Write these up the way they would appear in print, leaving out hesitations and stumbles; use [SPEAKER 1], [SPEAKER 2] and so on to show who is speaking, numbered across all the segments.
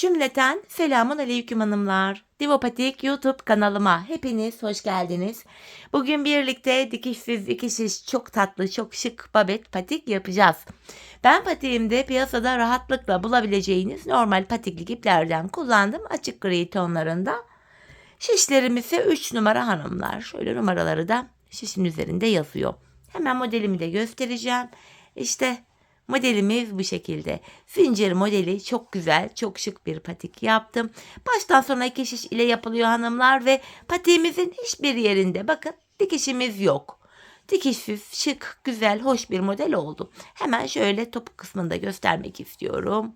[SPEAKER 1] Cümleten selamun aleyküm hanımlar. Divopatik YouTube kanalıma hepiniz hoş geldiniz. Bugün birlikte dikişsiz dikiş çok tatlı çok şık babet patik yapacağız. Ben patiğimde piyasada rahatlıkla bulabileceğiniz normal patiklik iplerden kullandım, açık gri tonlarında. Şişlerim ise 3 numara hanımlar. Şöyle numaraları da şişin üzerinde yazıyor. Hemen modelimi de göstereceğim. İşte modelimiz bu şekilde. Zincir modeli çok güzel, çok şık bir patik yaptım. Baştan sona 2 şiş ile yapılıyor hanımlar ve patiğimizin hiçbir yerinde bakın dikişimiz yok. Dikişsiz, şık, güzel, hoş bir model oldu. Hemen şöyle topuk kısmını da göstermek istiyorum.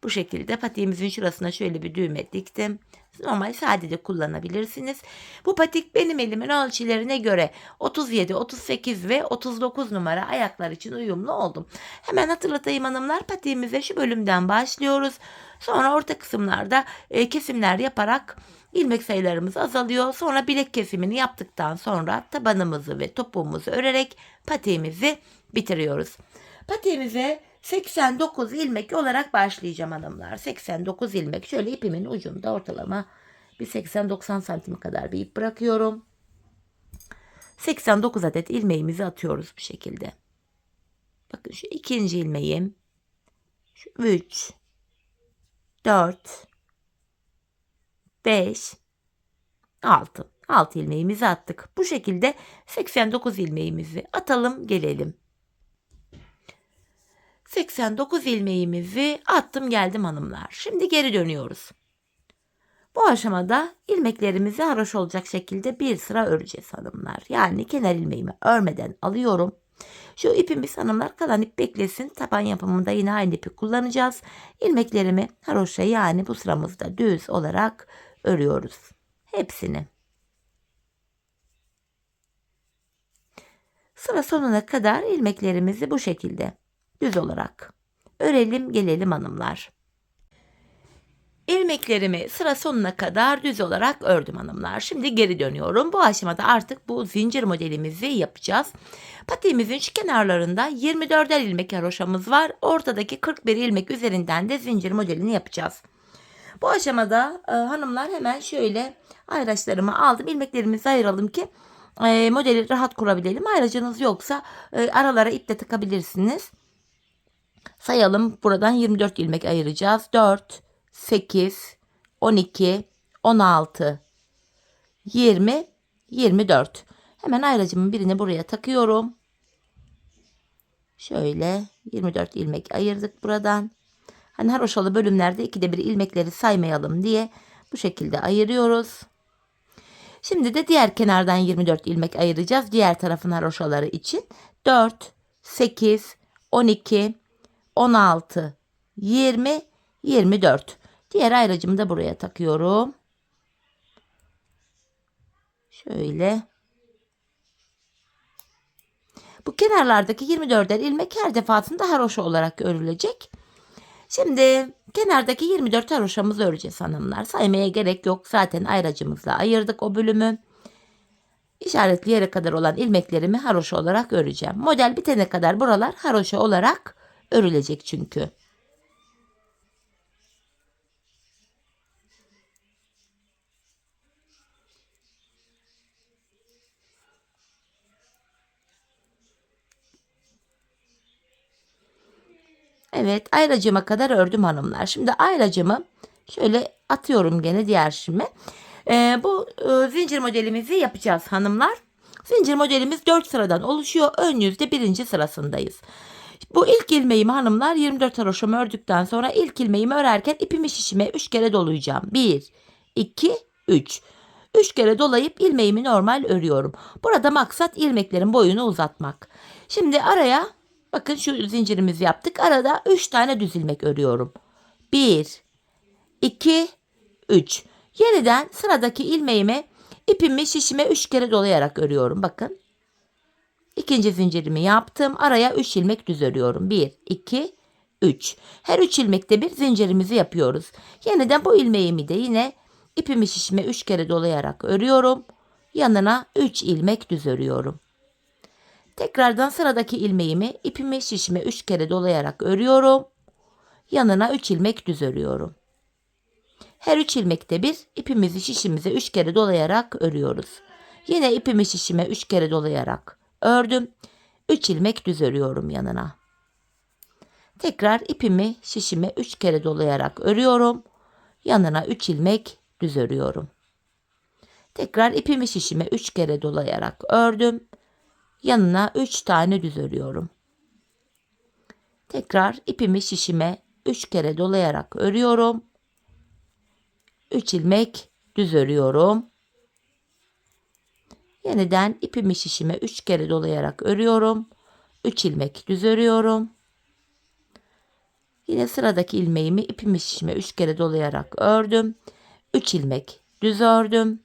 [SPEAKER 1] Bu şekilde patiğimizin şurasına şöyle bir düğme diktim. Normal sade de kullanabilirsiniz. Bu patik benim elimin ölçülerine göre 37, 38 ve 39 numara ayaklar için uyumlu oldum. Hemen hatırlatayım hanımlar, patiğimize şu bölümden başlıyoruz. Sonra orta kısımlarda kesimler yaparak ilmek sayılarımız azalıyor. Sonra bilek kesimini yaptıktan sonra tabanımızı ve topuğumuzu örerek patiğimizi bitiriyoruz. Patiğimize 89 ilmek olarak başlayacağım hanımlar. 89 ilmek. Şöyle ipimin ucunda ortalama bir 80-90 santim kadar bir ip bırakıyorum. 89 adet ilmeğimizi atıyoruz bu şekilde. Bakın şu ikinci ilmeğim. Şu 3, 4, 5, 6. 6 ilmeğimizi attık. Bu şekilde 89 ilmeğimizi atalım gelelim. 89 ilmeğimizi attım geldim hanımlar. Şimdi geri dönüyoruz. Bu aşamada ilmeklerimizi haroş olacak şekilde bir sıra öreceğiz hanımlar. Yani kenar ilmeğimi örmeden alıyorum. Şu ipimiz hanımlar kalan ip beklesin. Taban yapımında yine aynı ipi kullanacağız. İlmeklerimi haroşa yani bu sıramızda düz olarak örüyoruz. Hepsini. Sıra sonuna kadar ilmeklerimizi bu şekilde düz olarak örelim gelelim hanımlar. İlmeklerimi sıra sonuna kadar düz olarak ördüm hanımlar. Şimdi geri dönüyorum. Bu aşamada artık bu zincir modelimizi yapacağız. Patiğimizin şu kenarlarında 24'er ilmek haroşamız var. Ortadaki 41 ilmek üzerinden de zincir modelini yapacağız. Bu aşamada hanımlar hemen şöyle ayraçlarımı aldım. İlmeklerimizi ayıralım ki modeli rahat kurabilelim. Ayracınız yoksa aralara iple takabilirsiniz. Sayalım, buradan 24 ilmek ayıracağız. 4, 8, 12, 16, 20, 24. Hemen ayracımın birini buraya takıyorum. Şöyle 24 ilmek ayırdık buradan. Hani haroşalı bölümlerde ikide bir ilmekleri saymayalım diye bu şekilde ayırıyoruz. Şimdi de diğer kenardan 24 ilmek ayıracağız. Diğer tarafın haroşaları için. 4, 8, 12, 16, 20, 24. Diğer ayracımı da buraya takıyorum. Şöyle. Bu kenarlardaki 24'er ilmek her defasında haroşa olarak örülecek. Şimdi kenardaki 24 haroşamızı öreceğiz hanımlar. Saymaya gerek yok. Zaten ayracımızla ayırdık o bölümü. İşaretli yere kadar olan ilmeklerimi haroşa olarak öreceğim. Model bitene kadar buralar haroşa olarak örülecek çünkü. Evet, ayracıma kadar ördüm hanımlar. Şimdi ayracımı şöyle atıyorum gene diğer şişime. Bu zincir modelimizi yapacağız hanımlar. Zincir modelimiz 4 sıradan oluşuyor. Ön yüzde birinci sırasındayız. Bu ilk ilmeğimi hanımlar 24 haroşamı ördükten sonra ilk ilmeğimi örerken ipimi şişime 3 kere dolayacağım. 1, 2, 3. 3 kere dolayıp ilmeğimi normal örüyorum. Burada maksat ilmeklerin boyunu uzatmak. Şimdi araya bakın şu zincirimizi yaptık. Arada 3 tane düz ilmek örüyorum. 1, 2, 3. Yeniden sıradaki ilmeğimi ipimi şişime 3 kere dolayarak örüyorum. Bakın. İkinci zincirimi yaptım. Araya 3 ilmek düz örüyorum. 1, 2, 3. Her 3 ilmekte bir zincirimizi yapıyoruz. Yeniden bu ilmeğimi de yine ipimi şişime 3 kere dolayarak örüyorum. Yanına 3 ilmek düz örüyorum. Tekrardan sıradaki ilmeğimi ipimi şişime 3 kere dolayarak örüyorum. Yanına 3 ilmek düz örüyorum. Her 3 ilmekte bir ipimizi şişimize 3 kere dolayarak örüyoruz. Yine ipimi şişime 3 kere dolayarak ördüm. 3 ilmek düz örüyorum yanına. Tekrar ipimi şişime 3 kere dolayarak örüyorum. Yanına 3 ilmek düz örüyorum. Tekrar ipimi şişime 3 kere dolayarak ördüm. Yanına 3 tane düz örüyorum. Tekrar ipimi şişime 3 kere dolayarak örüyorum. 3 ilmek düz örüyorum. Yeniden ipimi şişime 3 kere dolayarak örüyorum. 3 ilmek düz örüyorum. Yine sıradaki ilmeğimi ipimi şişime 3 kere dolayarak ördüm. 3 ilmek düz ördüm.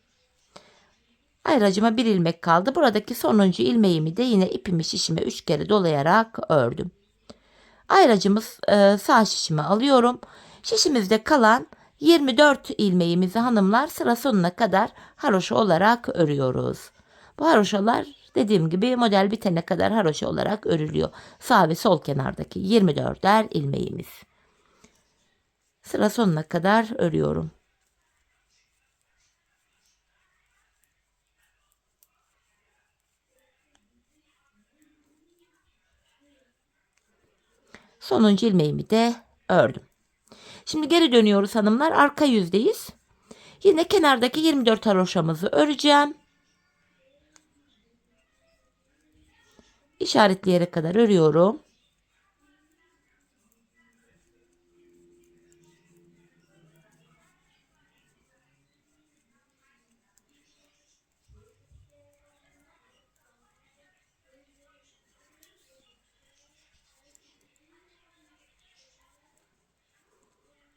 [SPEAKER 1] Ayracıma 1 ilmek kaldı. Buradaki sonuncu ilmeğimi de yine ipimi şişime 3 kere dolayarak ördüm. Ayracımız sağ şişime alıyorum. Şişimizde kalan 24 ilmeğimizi hanımlar sıra sonuna kadar haroşa olarak örüyoruz. Bu haroşalar dediğim gibi model bitene kadar haroşa olarak örülüyor. Sağ ve sol kenardaki 24'er ilmeğimiz. Sıra sonuna kadar örüyorum. Sonuncu ilmeğimi de ördüm. Şimdi geri dönüyoruz hanımlar. Arka yüzdeyiz. Yine kenardaki 24 haroşamızı öreceğim. İşaretleyerek kadar örüyorum.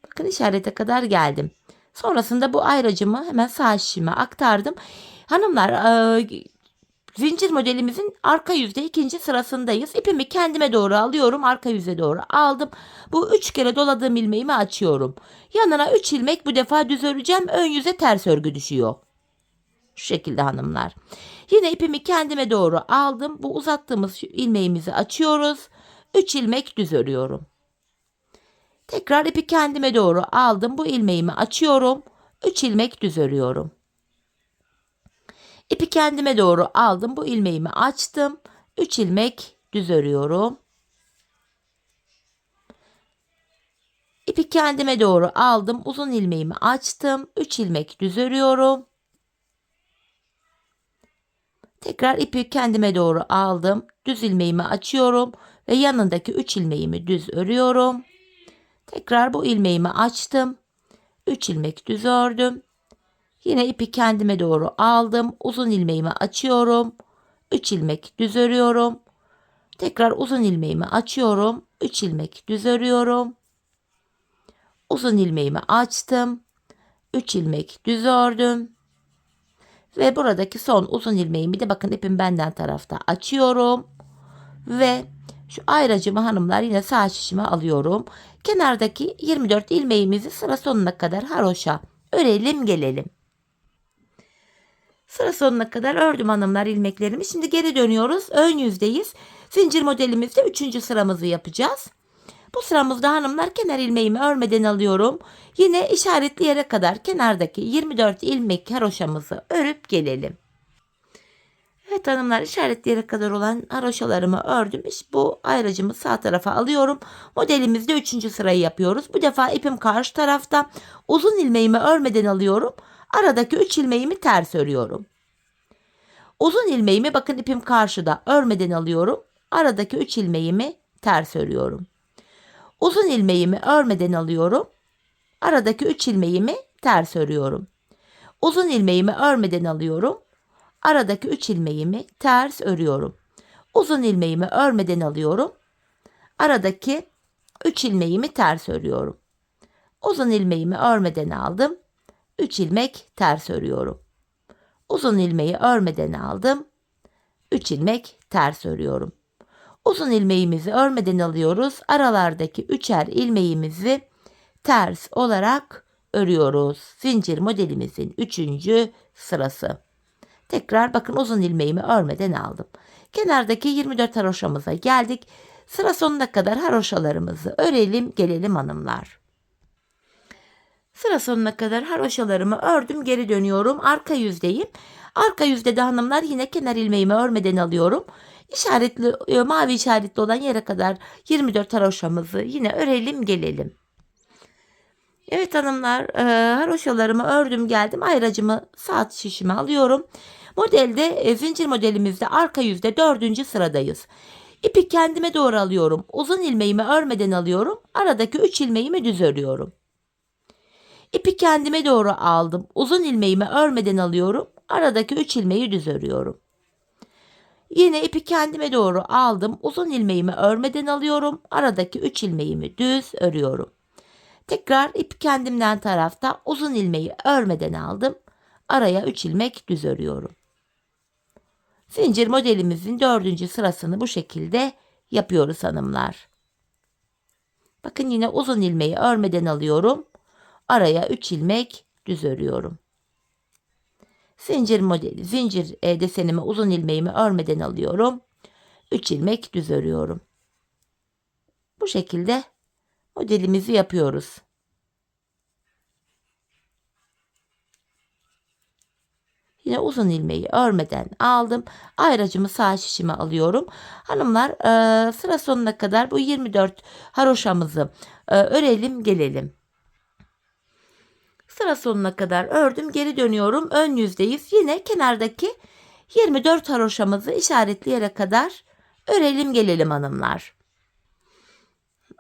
[SPEAKER 1] Bakın işarete kadar geldim. Sonrasında bu ayracımı hemen sağ şişime aktardım. Hanımlar zincir modelimizin arka yüzde ikinci sırasındayız. İpimi kendime doğru alıyorum. Arka yüze doğru aldım. Bu 3 kere doladığım ilmeğimi açıyorum. Yanına 3 ilmek bu defa düz öreceğim. Ön yüze ters örgü düşüyor. Şu şekilde hanımlar. Yine ipimi kendime doğru aldım. Bu uzattığımız ilmeğimizi açıyoruz. 3 ilmek düz örüyorum. Tekrar ipi kendime doğru aldım. Bu ilmeğimi açıyorum. 3 ilmek düz örüyorum. İpi kendime doğru aldım. Bu ilmeğimi açtım. 3 ilmek düz örüyorum. İpi kendime doğru aldım. Uzun ilmeğimi açtım. 3 ilmek düz örüyorum. Tekrar ipi kendime doğru aldım. Düz ilmeğimi açıyorum ve yanındaki 3 ilmeğimi düz örüyorum. Tekrar bu ilmeğimi açtım. 3 ilmek düz ördüm. Yine ipi kendime doğru aldım. Uzun ilmeğimi açıyorum. 3 ilmek düz örüyorum. Tekrar uzun ilmeğimi açıyorum. 3 ilmek düz örüyorum. Uzun ilmeğimi açtım. 3 ilmek düz ördüm. Ve buradaki son uzun ilmeğimi de bakın ipim benden tarafta açıyorum. Ve şu ayracımı hanımlar yine sağ şişime alıyorum. Kenardaki 24 ilmeğimizi sıra sonuna kadar haroşa örelim gelelim. Sıra sonuna kadar ördüm hanımlar ilmeklerimi. Şimdi geri dönüyoruz. Ön yüzdeyiz. Zincir modelimizde 3. sıramızı yapacağız. Bu sıramızda hanımlar kenar ilmeğimi örmeden alıyorum. Yine işaretli yere kadar kenardaki 24 ilmek haroşamızı örüp gelelim. Evet hanımlar işaretli yere kadar olan haroşalarımı ördüm. İşte bu ayracımı sağ tarafa alıyorum. Modelimizde 3. sırayı yapıyoruz. Bu defa ipim karşı tarafta. Uzun ilmeğimi örmeden alıyorum. Aradaki 3 ilmeğimi ters örüyorum. Uzun ilmeğimi bakın ipim karşıda örmeden alıyorum. Aradaki 3 ilmeğimi ters örüyorum. Uzun ilmeğimi örmeden alıyorum. Aradaki 3 ilmeğimi ters örüyorum. Uzun ilmeğimi örmeden alıyorum. Aradaki 3 ilmeğimi ters örüyorum. Uzun ilmeğimi örmeden alıyorum. Aradaki 3 ilmeğimi ters örüyorum. Uzun ilmeğimi örmeden aldım. 3 ilmek ters örüyorum. Uzun ilmeği örmeden aldım. 3 ilmek ters örüyorum. Uzun ilmeğimizi örmeden alıyoruz. Aralardaki 3'er ilmeğimizi ters olarak örüyoruz. Zincir modelimizin 3. sırası. Tekrar bakın uzun ilmeğimi örmeden aldım. Kenardaki 24 haroşamıza geldik. Sıra sonuna kadar haroşalarımızı örelim gelelim hanımlar. Sıra sonuna kadar haroşalarımı ördüm, geri dönüyorum. Arka yüzdeyim. Arka yüzde de hanımlar yine kenar ilmeğimi örmeden alıyorum. İşaretli, mavi işaretli olan yere kadar 24 haroşamızı yine örelim, gelelim. Evet hanımlar, haroşalarımı ördüm, geldim. Ayracımı, saat şişimi alıyorum. Modelde, zincir modelimizde arka yüzde 4. sıradayız. İpi kendime doğru alıyorum. Uzun ilmeğimi örmeden alıyorum. Aradaki 3 ilmeğimi düz örüyorum. İpi kendime doğru aldım. Uzun ilmeğimi örmeden alıyorum. Aradaki 3 ilmeği düz örüyorum. Yine ipi kendime doğru aldım. Uzun ilmeğimi örmeden alıyorum. Aradaki 3 ilmeğimi düz örüyorum. Tekrar ip kendimden tarafta, uzun ilmeği örmeden aldım. Araya 3 ilmek düz örüyorum. Zincir modelimizin 4. sırasını bu şekilde yapıyoruz hanımlar. Bakın yine uzun ilmeği örmeden alıyorum. Araya 3 ilmek düz örüyorum. Zincir modeli, desenimi, uzun ilmeğimi örmeden alıyorum. 3 ilmek düz örüyorum. Bu şekilde modelimizi yapıyoruz. Yine uzun ilmeği örmeden aldım. Ayracımı, sağ şişime alıyorum. Hanımlar, sıra sonuna kadar bu 24 haroşamızı örelim, gelelim. Sıra sonuna kadar ördüm, geri dönüyorum. Ön yüzdeyiz. Yine kenardaki 24 haroşamızı işaretli yere kadar örelim, gelelim hanımlar.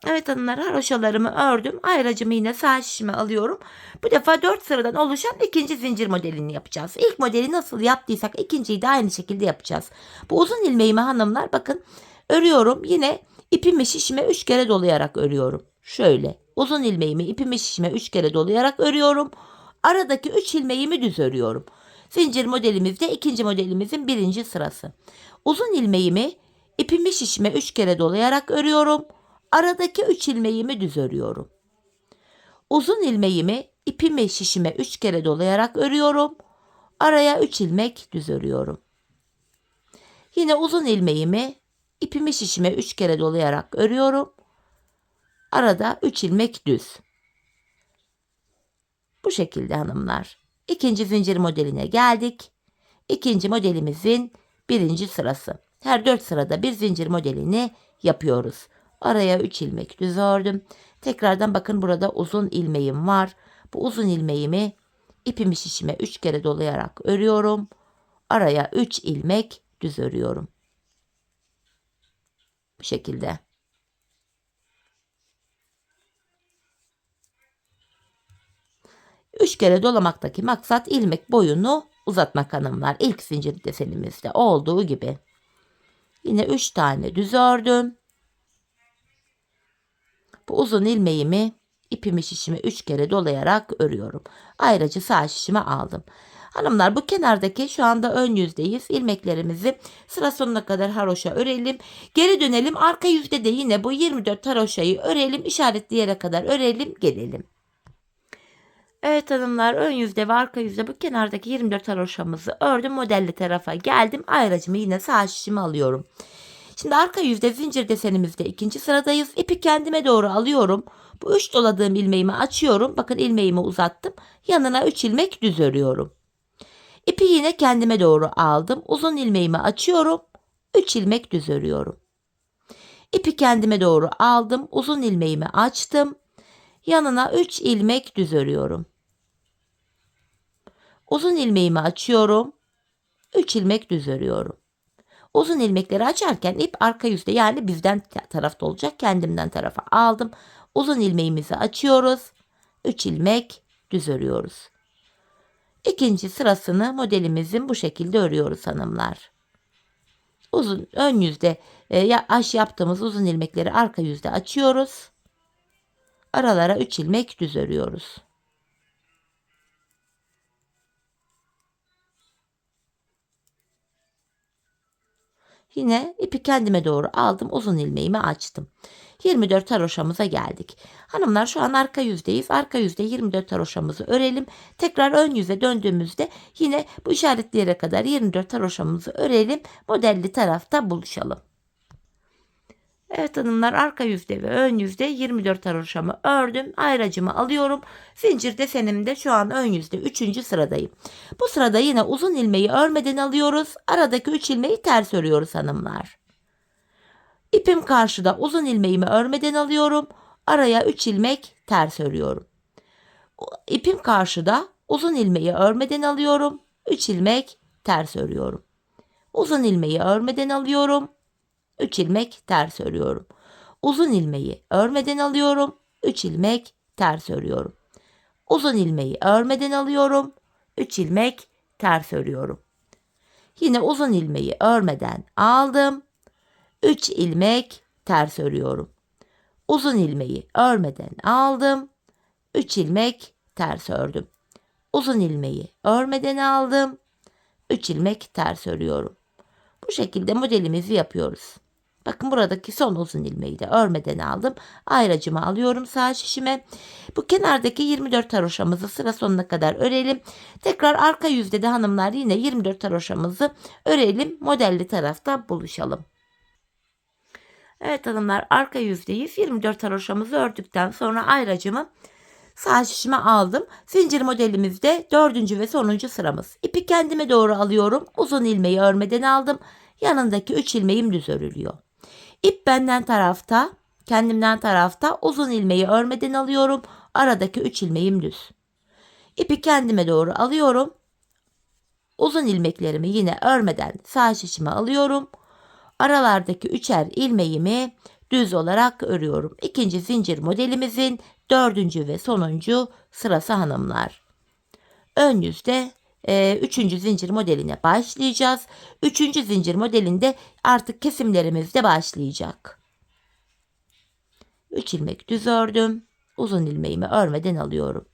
[SPEAKER 1] Evet hanımlar, haroşalarımı ördüm. Ayracımı yine sağ şişime alıyorum. Bu defa 4 sıradan oluşan ikinci zincir modelini yapacağız. İlk modeli nasıl yaptıysak ikinciyi de aynı şekilde yapacağız. Bu uzun ilmeğimi hanımlar bakın örüyorum. Yine ipimi şişime 3 kere dolayarak örüyorum. Şöyle uzun ilmeğimi ipimi şişime 3 kere dolayarak örüyorum. Aradaki 3 ilmeğimi düz örüyorum. Zincir modelimizde ikinci modelimizin 1. sırası. Uzun ilmeğimi ipimi şişime 3 kere dolayarak örüyorum. Aradaki 3 ilmeğimi düz örüyorum. Uzun ilmeğimi ipimi şişime 3 kere dolayarak örüyorum. Araya 3 ilmek düz örüyorum. Yine uzun ilmeğimi ipimi şişime 3 kere dolayarak örüyorum. Arada 3 ilmek düz. Bu şekilde hanımlar. İkinci zincir modeline geldik. İkinci modelimizin 1. sırası. Her 4 sırada bir zincir modelini yapıyoruz. Araya 3 ilmek düz ördüm. Tekrardan bakın burada uzun ilmeğim var. Bu uzun ilmeğimi ipimi şişime 3 kere dolayarak örüyorum. Araya 3 ilmek düz örüyorum. Bu şekilde. Üç kere dolamaktaki maksat ilmek boyunu uzatmak hanımlar. İlk zincir desenimizde olduğu gibi. Yine 3 tane düz ördüm. Bu uzun ilmeğimi ipimi şişime 3 kere dolayarak örüyorum. Ayrıca sağ şişime aldım. Hanımlar, bu kenardaki şu anda ön yüzdeyiz. İlmeklerimizi sıra sonuna kadar haroşa örelim. Geri dönelim. Arka yüzde de yine bu 24 haroşayı örelim. İşaretli yere kadar örelim, gelelim. Evet hanımlar, ön yüzde ve arka yüzde bu kenardaki 24 haroşamızı ördüm. Modelli tarafa geldim. Ayracımı yine sağ şişime alıyorum. Şimdi arka yüzde zincir desenimizde 2. sıradayız. İpi kendime doğru alıyorum. Bu 3 doladığım ilmeğimi açıyorum. Bakın ilmeğimi uzattım. Yanına 3 ilmek düz örüyorum. İpi yine kendime doğru aldım. Uzun ilmeğimi açıyorum. 3 ilmek düz örüyorum. İpi kendime doğru aldım. Uzun ilmeğimi açtım. Yanına 3 ilmek düz örüyorum. Uzun ilmeğimi açıyorum. 3 ilmek düz örüyorum. Uzun ilmekleri açarken ip arka yüzde, yani bizden tarafta olacak. Kendimden tarafa aldım. Uzun ilmeğimizi açıyoruz. 3 ilmek düz örüyoruz. İkinci sırasını modelimizin bu şekilde örüyoruz hanımlar. Uzun ön yüzde yaptığımız uzun ilmekleri arka yüzde açıyoruz. Aralara 3 ilmek düz örüyoruz. Yine ipi kendime doğru aldım. Uzun ilmeğimi açtım. 24 haroşamıza geldik. Hanımlar, şu an arka yüzdeyiz. Arka yüzde 24 haroşamızı örelim. Tekrar ön yüze döndüğümüzde yine bu işaretli yere kadar 24 haroşamızı örelim. Modelli tarafta buluşalım. Evet hanımlar, arka yüzde ve ön yüzde 24 haroşamı ördüm. Ayracımı alıyorum. Zincir desenimde şu an ön yüzde 3. sıradayım. Bu sırada yine uzun ilmeği örmeden alıyoruz. Aradaki 3 ilmeği ters örüyoruz hanımlar. İpim karşıda, uzun ilmeğimi örmeden alıyorum. Araya 3 ilmek ters örüyorum. İpim karşıda, uzun ilmeği örmeden alıyorum. 3 ilmek ters örüyorum. Uzun ilmeği örmeden alıyorum. 3 ilmek ters örüyorum. Uzun ilmeği örmeden alıyorum. 3 ilmek ters örüyorum. Uzun ilmeği örmeden alıyorum. 3 ilmek ters örüyorum. Yine uzun ilmeği örmeden aldım. 3 ilmek ters örüyorum. Uzun ilmeği örmeden aldım. 3 ilmek ters ördüm. Uzun ilmeği örmeden aldım. 3 ilmek ters örüyorum. Bu şekilde modelimizi yapıyoruz. Bakın buradaki son uzun ilmeği de örmeden aldım. Ayracımı alıyorum sağ şişime. Bu kenardaki 24 haroşamızı sıra sonuna kadar örelim. Tekrar arka yüzde de hanımlar yine 24 haroşamızı örelim. Modelli tarafta buluşalım. Evet hanımlar, arka yüzdeyiz. 24 haroşamızı ördükten sonra ayracımı sağ şişime aldım. Zincir modelimizde 4. ve sonuncu sıramız. İpi kendime doğru alıyorum. Uzun ilmeği örmeden aldım. Yanındaki 3 ilmeğim düz örülüyor. İp benden tarafta, kendimden tarafta, uzun ilmeği örmeden alıyorum. Aradaki 3 ilmeğim düz. İpi kendime doğru alıyorum. Uzun ilmeklerimi yine örmeden sağ şişime alıyorum. Aralardaki 3'er ilmeğimi düz olarak örüyorum. İkinci zincir modelimizin 4. ve sonuncu sırası hanımlar. Ön yüzde 3. zincir modeline başlayacağız. 3. zincir modelinde artık kesimlerimiz de başlayacak. 3 ilmek düz ördüm. Uzun ilmeğimi örmeden alıyorum.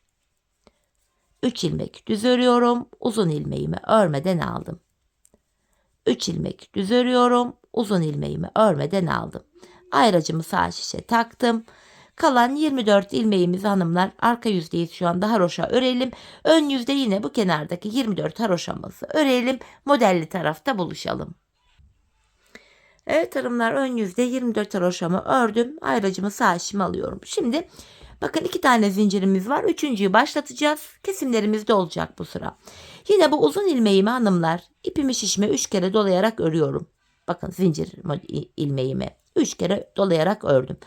[SPEAKER 1] 3 ilmek düz örüyorum. Uzun ilmeğimi örmeden aldım. 3 ilmek düz örüyorum. Uzun ilmeğimi örmeden aldım. Ayracımı sağ şişe taktım. Kalan 24 ilmeğimizi hanımlar, arka yüzdeyiz şu anda, haroşa örelim. Ön yüzde yine bu kenardaki 24 haroşamızı örelim. Modelli tarafta buluşalım. Evet hanımlar, ön yüzde 24 haroşamı ördüm. Ayracımı sağ şişime alıyorum. Şimdi bakın 2 tane zincirimiz var. Üçüncüyü başlatacağız. Kesimlerimiz de olacak bu sıra. Yine bu uzun ilmeğimi hanımlar, ipimi şişime 3 kere dolayarak örüyorum. Bakın zincir ilmeğimi 3 kere dolayarak ördüm.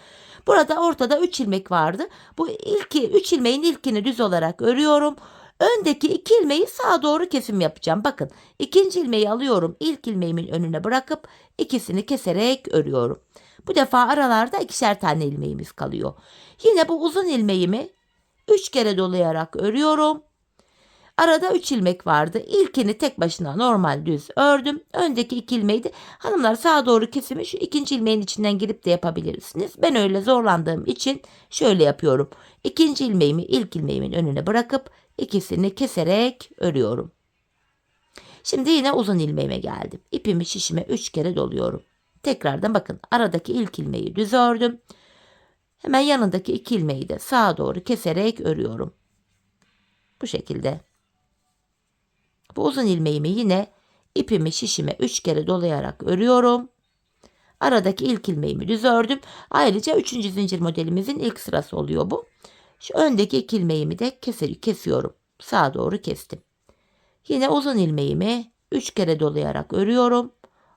[SPEAKER 1] Burada ortada 3 ilmek vardı. Bu 3 ilmeğin ilkini düz olarak örüyorum. Öndeki 2 ilmeği sağa doğru kesim yapacağım. Bakın ikinci ilmeği alıyorum. İlk ilmeğimin önüne bırakıp ikisini keserek örüyorum. Bu defa aralarda 2'şer tane ilmeğimiz kalıyor. Yine bu uzun ilmeğimi 3 kere dolayarak örüyorum. Arada 3 ilmek vardı. İlkini tek başına normal düz ördüm. Öndeki 2 ilmeği de hanımlar sağa doğru kesimi şu ikinci ilmeğin içinden girip de yapabilirsiniz. Ben öyle zorlandığım için şöyle yapıyorum. İkinci ilmeğimi ilk ilmeğimin önüne bırakıp ikisini keserek örüyorum. Şimdi yine uzun ilmeğime geldim. İpimi şişime 3 kere doluyorum. Tekrardan bakın aradaki ilk ilmeği düz ördüm. Hemen yanındaki 2 ilmeği de sağa doğru keserek örüyorum. Bu şekilde. Bu uzun ilmeğimi yine ipimi şişime 3 kere dolayarak örüyorum. Aradaki ilk ilmeğimi düz ördüm. Ayrıca 3. zincir modelimizin ilk sırası oluyor bu. Şu öndeki 2 ilmeğimi de kesiyorum. Sağa doğru kestim. Yine uzun ilmeğimi 3 kere dolayarak örüyorum.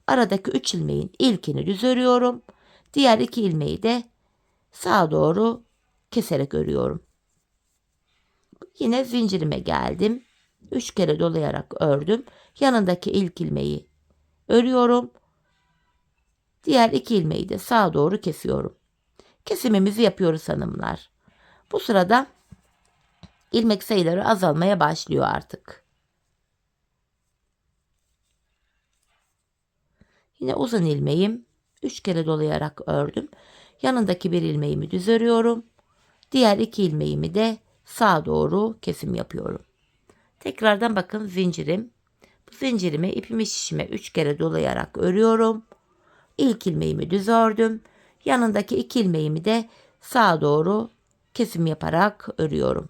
[SPEAKER 1] Aradaki 3 ilmeğin ilkini düz örüyorum. Diğer 2 ilmeği de sağa doğru keserek örüyorum. Yine zincirime geldim. 3 kere dolayarak ördüm. Yanındaki ilk ilmeği örüyorum. Diğer 2 ilmeği de sağa doğru kesiyorum. Kesimimizi yapıyoruz hanımlar. Bu sırada ilmek sayıları azalmaya başlıyor artık. Yine uzun ilmeğim 3 kere dolayarak ördüm. Yanındaki bir ilmeğimi düz örüyorum. Diğer 2 ilmeğimi de sağa doğru kesim yapıyorum. Tekrardan bakın zincirim. Bu zincirimi ipimi şişime 3 kere dolayarak örüyorum. İlk ilmeğimi düz ördüm. Yanındaki 2 ilmeğimi de sağa doğru kesim yaparak örüyorum.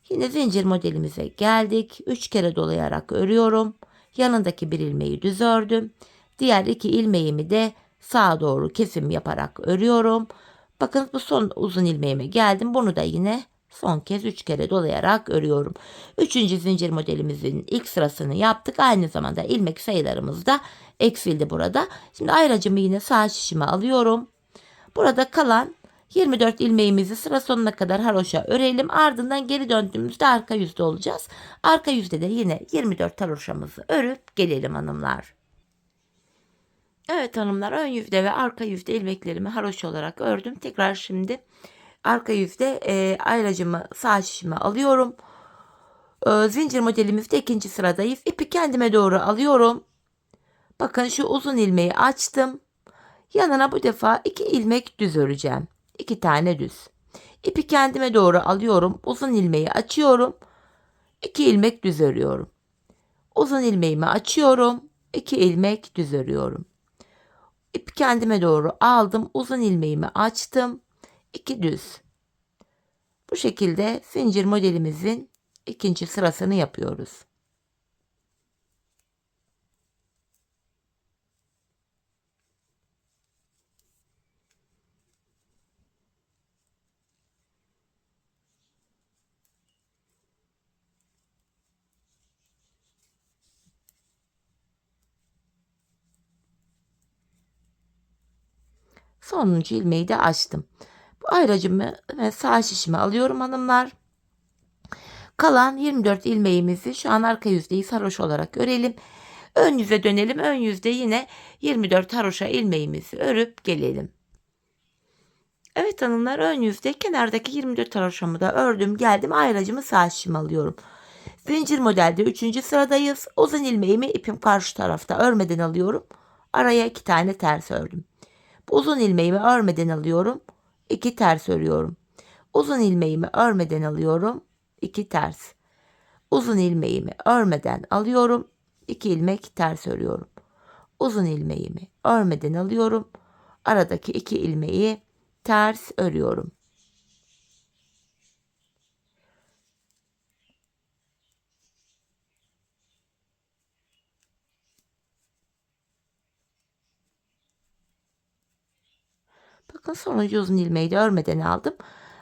[SPEAKER 1] Yine zincir modelimize geldik. 3 kere dolayarak örüyorum. Yanındaki bir ilmeği düz ördüm. Diğer 2 ilmeğimi de sağa doğru kesim yaparak örüyorum. Bakın bu son uzun ilmeğime geldim. Bunu da yine son kez 3 kere dolayarak örüyorum. 3. zincir modelimizin ilk sırasını yaptık. Aynı zamanda ilmek sayılarımız da eksildi burada. Şimdi ayracımı yine sağ şişime alıyorum. Burada kalan 24 ilmeğimizi sıra sonuna kadar haroşa örelim. Ardından geri döndüğümüzde arka yüzde olacağız. Arka yüzde de yine 24 haroşamızı örüp gelelim hanımlar. Evet hanımlar, ön yüzde ve arka yüzde ilmeklerimi haroşa olarak ördüm. Tekrar şimdi arka yüzde ayracımı sağ şişime alıyorum. Zincir modelimizde ikinci sıradayız. İpi kendime doğru alıyorum. Bakın şu uzun ilmeği açtım. Yanına bu defa 2 ilmek düz öreceğim. 2 tane düz. İpi kendime doğru alıyorum. Uzun ilmeği açıyorum. 2 ilmek düz örüyorum. Uzun ilmeğimi açıyorum. 2 ilmek düz örüyorum. İpi kendime doğru aldım. Uzun ilmeğimi açtım. 2 düz. Bu şekilde zincir modelimizin ikinci sırasını yapıyoruz. Sonuncu ilmeği de açtım. Bu ayracımı ve sağ şişimi alıyorum hanımlar. Kalan 24 ilmeğimizi şu an arka yüzdeyi sarhoş olarak örelim. Ön yüze dönelim. Ön yüzde yine 24 haroşa ilmeğimizi örüp gelelim. Evet hanımlar, ön yüzde kenardaki 24 haroşamı da ördüm. Geldim, ayracımı sağ şişime alıyorum. Zincir modelde 3. sıradayız. Uzun ilmeğimi ipim karşı tarafta örmeden alıyorum. Araya 2 tane ters ördüm. Uzun ilmeğimi örmeden alıyorum. 2 ters örüyorum. Uzun ilmeğimi örmeden alıyorum. 2 ters. Uzun ilmeğimi örmeden alıyorum. 2 ilmek ters örüyorum. Uzun ilmeğimi örmeden alıyorum. Aradaki 2 ilmeği ters örüyorum. Bakın sonuncu uzun ilmeği de örmeden aldım.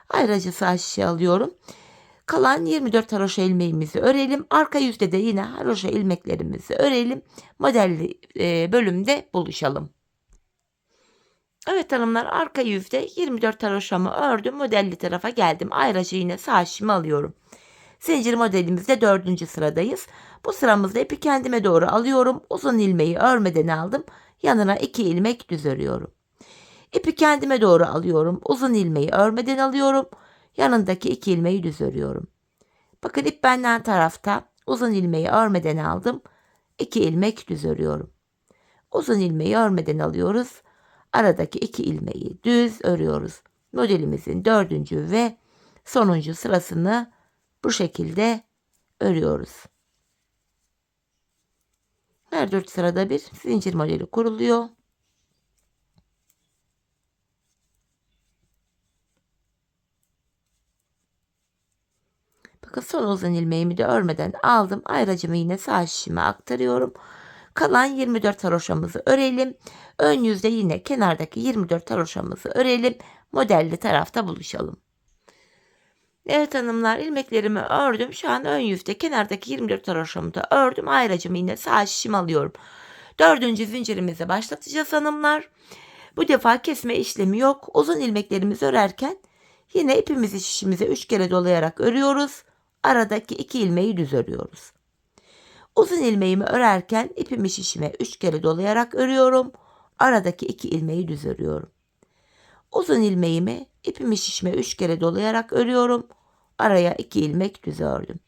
[SPEAKER 1] Ayrıca sağ şişe alıyorum. Kalan 24 haroşa ilmeğimizi örelim. Arka yüzde de yine haroşa ilmeklerimizi örelim. Modelli bölümde buluşalım. Evet hanımlar, arka yüzde 24 haroşamı ördüm. Modelli tarafa geldim. Ayrıca yine sağ şişimi alıyorum. Zincir modelimizde 4. sıradayız. Bu sıramızda ipi kendime doğru alıyorum. Uzun ilmeği örmeden aldım. Yanına 2 ilmek düz örüyorum. İpi kendime doğru alıyorum. Uzun ilmeği örmeden alıyorum. Yanındaki 2 ilmeği düz örüyorum. Bakın ip benden tarafta. Uzun ilmeği örmeden aldım. 2 ilmek düz örüyorum. Uzun ilmeği örmeden alıyoruz. Aradaki 2 ilmeği düz örüyoruz. Modelimizin 4. ve sonuncu sırasını bu şekilde örüyoruz. Her 4 sırada bir zincir modeli kuruluyor. Bakın son uzun ilmeğimi de örmeden aldım. Ayracımı yine sağ şişime aktarıyorum. Kalan 24 haroşamızı örelim. Ön yüzde yine kenardaki 24 haroşamızı örelim. Modelli tarafta buluşalım. Evet hanımlar, ilmeklerimi ördüm. Şu an ön yüzde kenardaki 24 haroşamı da ördüm. Ayracımı yine sağ şişime alıyorum. 4. zincirimize başlatacağız hanımlar. Bu defa kesme işlemi yok. Uzun ilmeklerimizi örerken yine ipimizi şişimize 3 kere dolayarak örüyoruz. Aradaki 2 ilmeği düz örüyoruz. Uzun ilmeğimi örerken ipimi şişime 3 kere dolayarak örüyorum. Aradaki 2 ilmeği düz örüyorum. Uzun ilmeğimi ipimi şişime 3 kere dolayarak örüyorum. Araya 2 ilmek düz ördüm.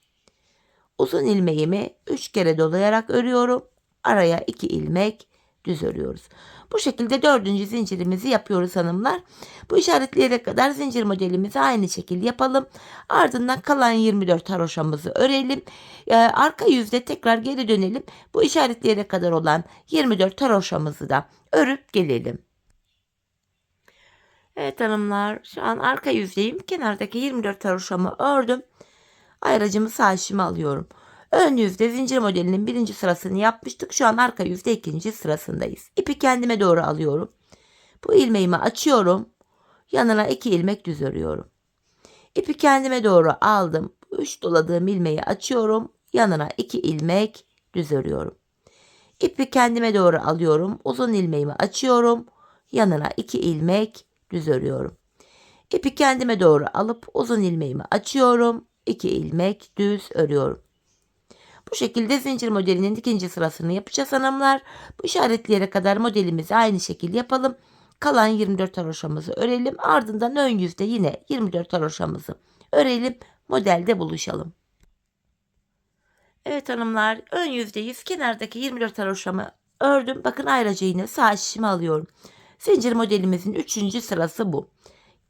[SPEAKER 1] Uzun ilmeğimi 3 kere dolayarak örüyorum. Araya 2 ilmek düz örüyoruz. Bu şekilde 4. zincirimizi yapıyoruz hanımlar. Bu işaretleyene kadar zincir modelimizi aynı şekilde yapalım. Ardından kalan 24 haroşamızı örelim. Arka yüzde tekrar geri dönelim. Bu işaretleyene kadar olan 24 haroşamızı da örüp gelelim. Evet hanımlar, şu an arka yüzdeyim. Kenardaki 24 haroşamı ördüm. Ayracımı sağ şişime alıyorum. Ön yüzde zincir modelinin 1. sırasını yapmıştık. Şu an arka yüzde 2. sırasındayız. İpi kendime doğru alıyorum. Bu ilmeğimi açıyorum. Yanına 2 ilmek düz örüyorum. İpi kendime doğru aldım. 3 doladığım ilmeği açıyorum. Yanına 2 ilmek düz örüyorum. İpi kendime doğru alıyorum. Uzun ilmeğimi açıyorum. Yanına 2 ilmek düz örüyorum. İpi kendime doğru alıp uzun ilmeğimi açıyorum. 2 ilmek düz örüyorum. Bu şekilde zincir modelinin ikinci sırasını yapacağız hanımlar. Bu işaretleyene kadar modelimizi aynı şekilde yapalım. Kalan 24 haroşamızı örelim. Ardından ön yüzde yine 24 haroşamızı örelim. Modelde buluşalım. Evet hanımlar, ön yüzdeyiz. Kenardaki 24 haroşamı ördüm. Bakın ayrıca yine sağ şişimi alıyorum. Zincir modelimizin 3. sırası bu.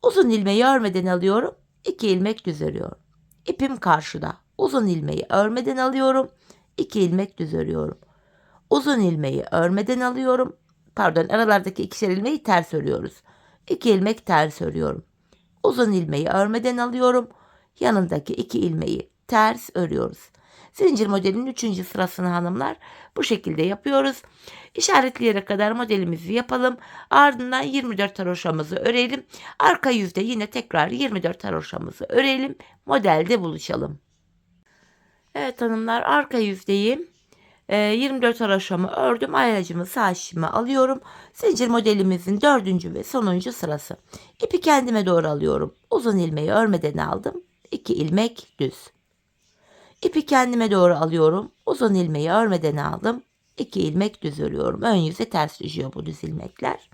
[SPEAKER 1] Uzun ilmeği örmeden alıyorum. 2 ilmek düz örüyorum. İpim karşıda. Uzun ilmeği örmeden alıyorum. 2 ilmek düz örüyorum. Uzun ilmeği örmeden alıyorum. Pardon, aralardaki ikişer ilmeği ters örüyoruz. 2 ilmek ters örüyorum. Uzun ilmeği örmeden alıyorum. Yanındaki 2 ilmeği ters örüyoruz. Zincir modelinin 3. sırasını hanımlar bu şekilde yapıyoruz. İşaretleyerek kadar modelimizi yapalım. Ardından 24 haroşamızı örelim. Arka yüzde yine tekrar 24 haroşamızı örelim. Modelde buluşalım. Evet hanımlar, arka yüzdeyim. 24 haroşamı ördüm. Ayracımı sağ şişime alıyorum. Zincir modelimizin 4. ve sonuncu sırası. İpi kendime doğru alıyorum. Uzun ilmeği örmeden aldım. 2 ilmek düz. İpi kendime doğru alıyorum. Uzun ilmeği örmeden aldım. 2 ilmek düz örüyorum. Ön yüze ters düşüyor bu düz ilmekler.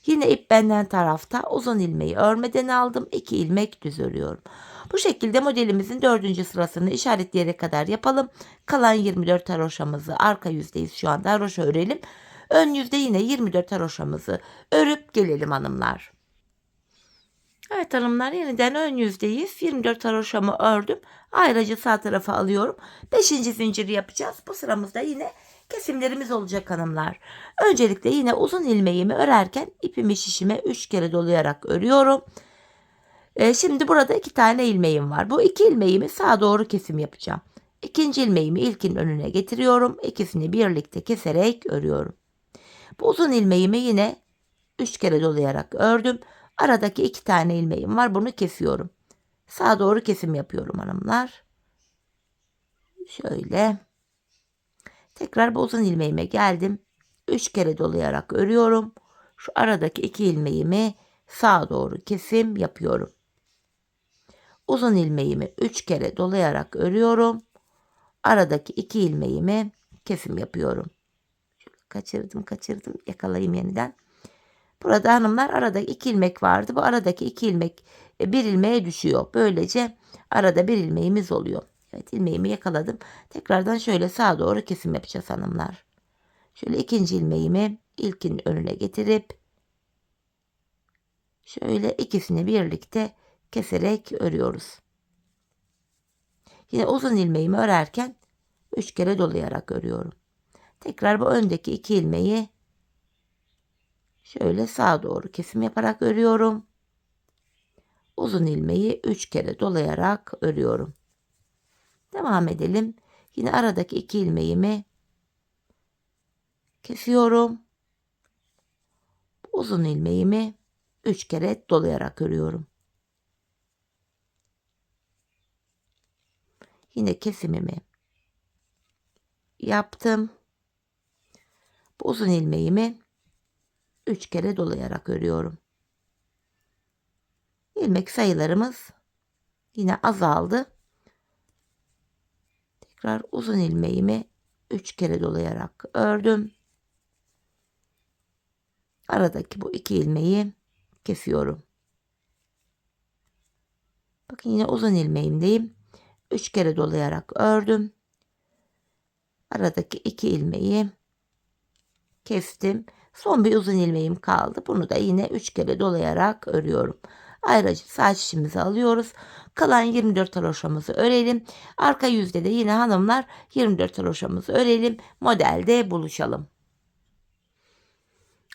[SPEAKER 1] Yine ip benden tarafta, uzun ilmeği örmeden aldım. 2 ilmek düz örüyorum. Bu şekilde modelimizin 4. sırasını işaretleyerek kadar yapalım. Kalan 24 haroşamızı arka yüzdeyiz şu anda. Haroşa örelim. Ön yüzde yine 24 haroşamızı örüp gelelim hanımlar. Evet hanımlar, yeniden ön yüzdeyiz. 24 haroşamı ördüm. Ayracı sağ tarafa alıyorum. 5. zinciri yapacağız. Bu sıramızda yine kesimlerimiz olacak hanımlar. Öncelikle yine uzun ilmeğimi örerken ipimi şişime 3 kere dolayarak örüyorum. Şimdi burada 2 tane ilmeğim var. Bu 2 ilmeğimi sağa doğru kesim yapacağım. İkinci ilmeğimi ilkin önüne getiriyorum. İkisini birlikte keserek örüyorum. Bu uzun ilmeğimi yine 3 kere dolayarak ördüm. Aradaki 2 tane ilmeğim var. Bunu kesiyorum. Sağa doğru kesim yapıyorum hanımlar. Şöyle. Tekrar bu uzun ilmeğime geldim. 3 kere dolayarak örüyorum. Şu aradaki 2 ilmeğimi sağa doğru kesim yapıyorum. Uzun ilmeğimi 3 kere dolayarak örüyorum. Aradaki 2 ilmeğimi kesim yapıyorum. Şöyle kaçırdım. Yakalayayım yeniden. Burada hanımlar arada 2 ilmek vardı. Bu aradaki 2 ilmek bir ilmeğe düşüyor. Böylece arada bir ilmeğimiz oluyor. Evet, ilmeğimi yakaladım. Tekrardan şöyle sağa doğru kesim yapacağız hanımlar. Şöyle ikinci ilmeğimi ilkin önüne getirip şöyle ikisini birlikte keserek örüyoruz. Yine uzun ilmeğimi örerken 3 kere dolayarak örüyorum. Tekrar bu öndeki 2 ilmeği şöyle sağa doğru kesim yaparak örüyorum. Uzun ilmeği 3 kere dolayarak örüyorum. Devam edelim. Yine aradaki 2 ilmeğimi kesiyorum. Uzun ilmeğimi 3 kere dolayarak örüyorum. Yine kesimimi yaptım. Bu uzun ilmeğimi 3 kere dolayarak örüyorum. İlmek sayılarımız yine azaldı. Tekrar uzun ilmeğimi 3 kere dolayarak ördüm. Aradaki bu 2 ilmeği kesiyorum. Bakın yine uzun ilmeğimdeyim. 3 kere dolayarak ördüm. Aradaki 2 ilmeği kestim. Son bir uzun ilmeğim kaldı. Bunu da yine 3 kere dolayarak örüyorum. Ayrıca sağ şişimizi alıyoruz. Kalan 24 haroşamızı örelim. Arka yüzde de yine hanımlar 24 haroşamızı örelim. Modelde buluşalım.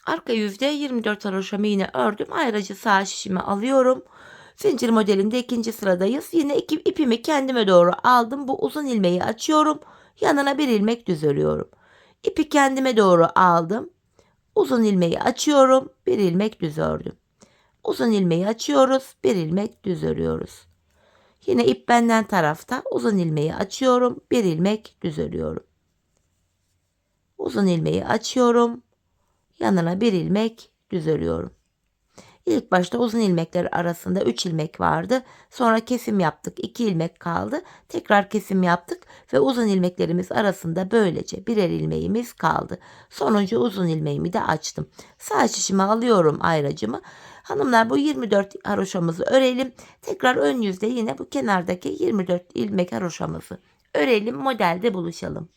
[SPEAKER 1] Arka yüzde 24 haroşamı yine ördüm. Ayrıca sağ şişimi alıyorum. Zincir modelinde 2. sıradayız. Yine ipimi kendime doğru aldım. Bu uzun ilmeği açıyorum. Yanına bir ilmek düz örüyorum. İpi kendime doğru aldım. Uzun ilmeği açıyorum. Bir ilmek düz ördüm. Uzun ilmeği açıyoruz. Bir ilmek düz örüyoruz. Yine ip benden tarafta uzun ilmeği açıyorum. Bir ilmek düz örüyorum. Uzun ilmeği açıyorum. Yanına bir ilmek düz örüyorum. İlk başta uzun ilmekler arasında 3 ilmek vardı. Sonra kesim yaptık. 2 ilmek kaldı. Tekrar kesim yaptık ve uzun ilmeklerimiz arasında böylece birer ilmeğimiz kaldı. Sonuncu uzun ilmeğimi de açtım. Sağ şişime alıyorum ayracımı. Hanımlar, bu 24 haroşamızı örelim. Tekrar ön yüzde yine bu kenardaki 24 ilmek haroşamızı örelim. Modelde buluşalım.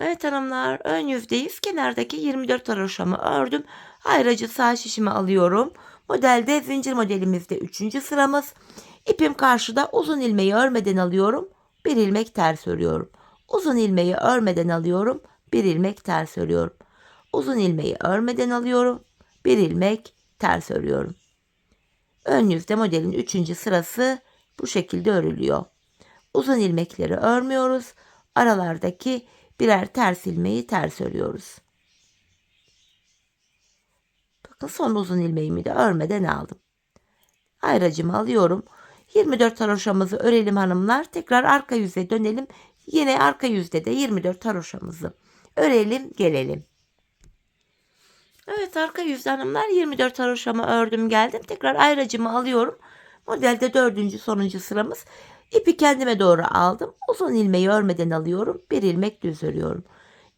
[SPEAKER 1] Evet hanımlar, ön yüzdeyiz. Kenardaki 24 haroşamı ördüm. Ayracı sağ şişimi alıyorum. Modelde zincir modelimizde 3. sıramız. İpim karşıda, uzun ilmeği örmeden alıyorum. Bir ilmek ters örüyorum. Uzun ilmeği örmeden alıyorum. Bir ilmek ters örüyorum. Uzun ilmeği örmeden alıyorum. Bir ilmek ters örüyorum. Ön yüzde modelin 3. sırası bu şekilde örülüyor. Uzun ilmekleri örmüyoruz. Aralardaki birer ters ilmeği ters örüyoruz. Bakın, son uzun ilmeğimi de örmeden aldım. Ayracımı alıyorum. 24 haroşamızı örelim hanımlar. Tekrar arka yüze dönelim. Yine arka yüzde de 24 haroşamızı örelim, gelelim. Evet, arka yüzde hanımlar 24 haroşamı ördüm, geldim. Tekrar ayracımı alıyorum. Modelde 4. sonuncu sıramız. İpi kendime doğru aldım. Uzun ilmeği örmeden alıyorum. Bir ilmek düz örüyorum.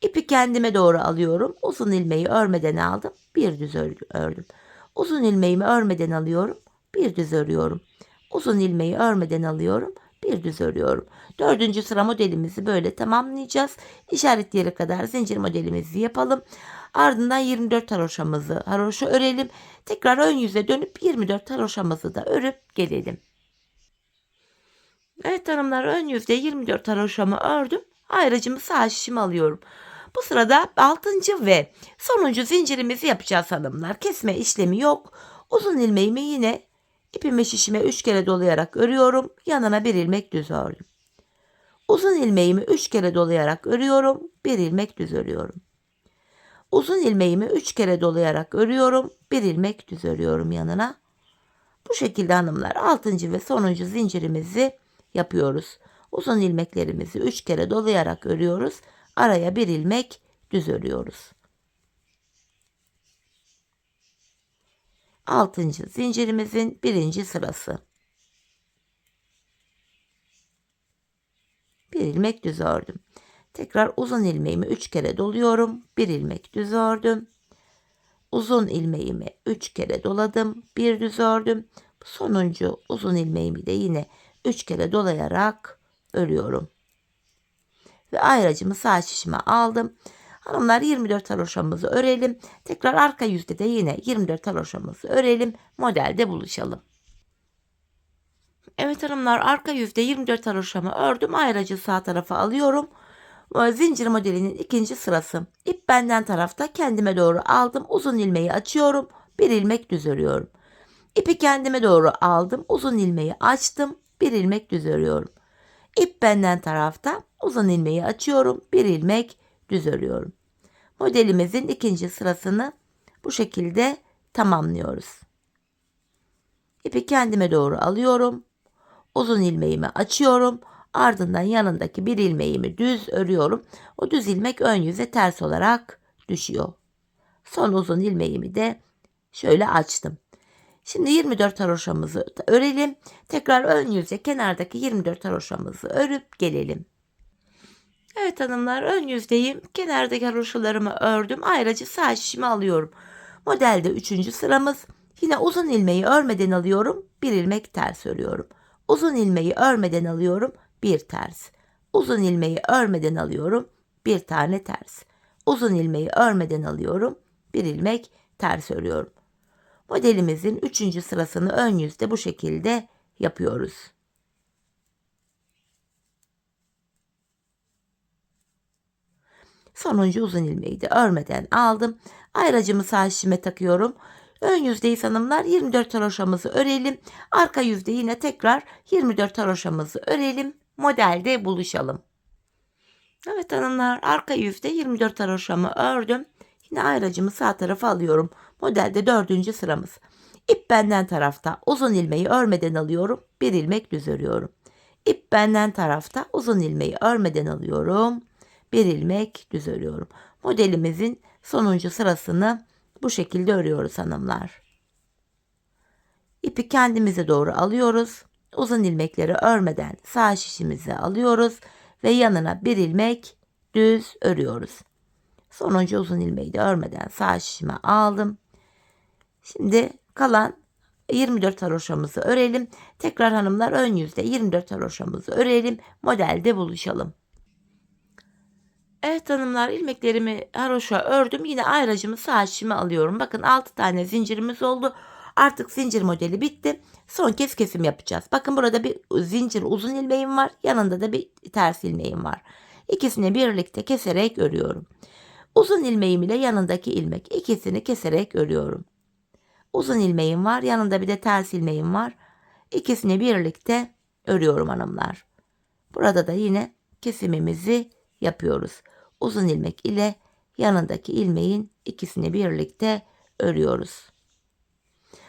[SPEAKER 1] İpi kendime doğru alıyorum. Uzun ilmeği örmeden aldım. Bir düz ördüm. Uzun ilmeğimi örmeden alıyorum. Bir düz örüyorum. Uzun ilmeği örmeden alıyorum. Bir düz örüyorum. 4. sıra modelimizi böyle tamamlayacağız. İşaret yere kadar zincir modelimizi yapalım. Ardından 24 haroşa örelim. Tekrar ön yüze dönüp 24 haroşamızı da örüp gelelim. Evet hanımlar, ön yüzde 24 haroşamı ördüm. Ayracımı sağ şişime alıyorum. Bu sırada 6. ve sonuncu zincirimizi yapacağız hanımlar. Kesme işlemi yok. Uzun ilmeğimi yine ipimi şişime 3 kere dolayarak örüyorum. Yanına bir ilmek düz ördüm. Uzun ilmeğimi 3 kere dolayarak örüyorum. Bir ilmek düz örüyorum. Uzun ilmeğimi 3 kere dolayarak örüyorum. Bir ilmek düz örüyorum yanına. Bu şekilde hanımlar 6. ve sonuncu zincirimizi yapıyoruz. Uzun ilmeklerimizi 3 kere dolayarak örüyoruz. Araya bir ilmek düz örüyoruz. 6. zincirimizin 1. sırası. Bir ilmek düz ördüm. Tekrar uzun ilmeğimi 3 kere doluyorum. Bir ilmek düz ördüm. Uzun ilmeğimi 3 kere doladım. Bir düz ördüm. Sonuncu uzun ilmeğimi de yine 3 kere dolayarak örüyorum. Ve ayracımı sağ şişime aldım. Hanımlar, 24 haroşamızı örelim. Tekrar arka yüzde de yine 24 haroşamızı örelim. Modelde buluşalım. Evet hanımlar, arka yüzde 24 haroşamı ördüm. Ayracı sağ tarafa alıyorum. Zincir modelinin 2. sırası. İp benden tarafta, kendime doğru aldım. Uzun ilmeği açıyorum. Bir ilmek düz örüyorum. İpi kendime doğru aldım. Uzun ilmeği açtım. Bir ilmek düz örüyorum. İp benden tarafta, uzun ilmeği açıyorum. Bir ilmek düz örüyorum. Modelimizin 2. sırasını bu şekilde tamamlıyoruz. İpi kendime doğru alıyorum. Uzun ilmeğimi açıyorum. Ardından yanındaki bir ilmeğimi düz örüyorum. O düz ilmek ön yüze ters olarak düşüyor. Son uzun ilmeğimi de şöyle açtım. Şimdi 24 haroşamızı örelim. Tekrar ön yüze kenardaki 24 haroşamızı örüp gelelim. Evet hanımlar, ön yüzdeyim. Kenardaki haroşalarımı ördüm. Ayracı sağ şişimi alıyorum. Modelde 3. sıramız. Yine uzun ilmeği örmeden alıyorum. Bir ilmek ters örüyorum. Uzun ilmeği örmeden alıyorum. Bir ters. Uzun ilmeği örmeden alıyorum. Bir tane ters. Uzun ilmeği örmeden alıyorum. Bir ilmek ters örüyorum. Modelimizin 3. sırasını ön yüzde bu şekilde yapıyoruz. Sonuncu uzun ilmeği de örmeden aldım. Ayracımı sağ şişime takıyorum. Ön yüzdeyiz hanımlar, 24 haroşamızı örelim. Arka yüzde yine tekrar 24 haroşamızı örelim. Modelde buluşalım. Evet hanımlar, arka yüzde 24 haroşamı ördüm. Yine ayracımı sağ tarafa alıyorum. Modelde 4. sıramız. İp benden tarafta, uzun ilmeği örmeden alıyorum. Bir ilmek düz örüyorum. İp benden tarafta, uzun ilmeği örmeden alıyorum. Bir ilmek düz örüyorum. Modelimizin sonuncu sırasını bu şekilde örüyoruz hanımlar. İpi kendimize doğru alıyoruz. Uzun ilmekleri örmeden sağ şişimizi alıyoruz ve yanına bir ilmek düz örüyoruz. Sonuncu uzun ilmeği de örmeden sağ şişime aldım. Şimdi kalan 24 haroşamızı örelim. Tekrar hanımlar ön yüzde 24 haroşamızı örelim. Modelde buluşalım. Evet hanımlar, ilmeklerimi haroşa ördüm. Yine ayracımı sağ şişime alıyorum. Bakın 6 tane zincirimiz oldu. Artık zincir modeli bitti. Son kez kesim yapacağız. Bakın burada bir zincir uzun ilmeğim var. Yanında da bir ters ilmeğim var. İkisini birlikte keserek örüyorum. Uzun ilmeğim ile yanındaki ilmek, ikisini keserek örüyorum. Uzun ilmeğim var. Yanında bir de ters ilmeğim var. İkisini birlikte örüyorum hanımlar. Burada da yine kesimimizi yapıyoruz. Uzun ilmek ile yanındaki ilmeğin ikisini birlikte örüyoruz.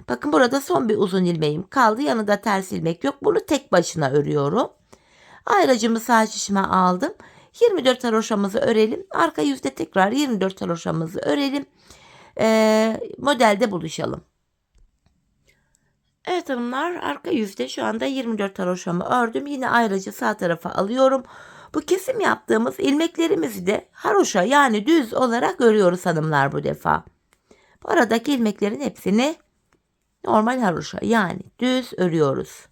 [SPEAKER 1] Bakın burada son bir uzun ilmeğim kaldı. Yanında ters ilmek yok. Bunu tek başına örüyorum. Ayracımı sağ şişime aldım. 24 haroşamızı örelim. Arka yüzde tekrar 24 haroşamızı örelim. Modelde buluşalım. Evet hanımlar, arka yüzde şu anda 24 haroşamı ördüm. Yine ayracı sağ tarafa alıyorum. Bu kesim yaptığımız ilmeklerimizi de haroşa yani düz olarak örüyoruz hanımlar bu defa. Bu aradaki ilmeklerin hepsini normal haroşa yani düz örüyoruz.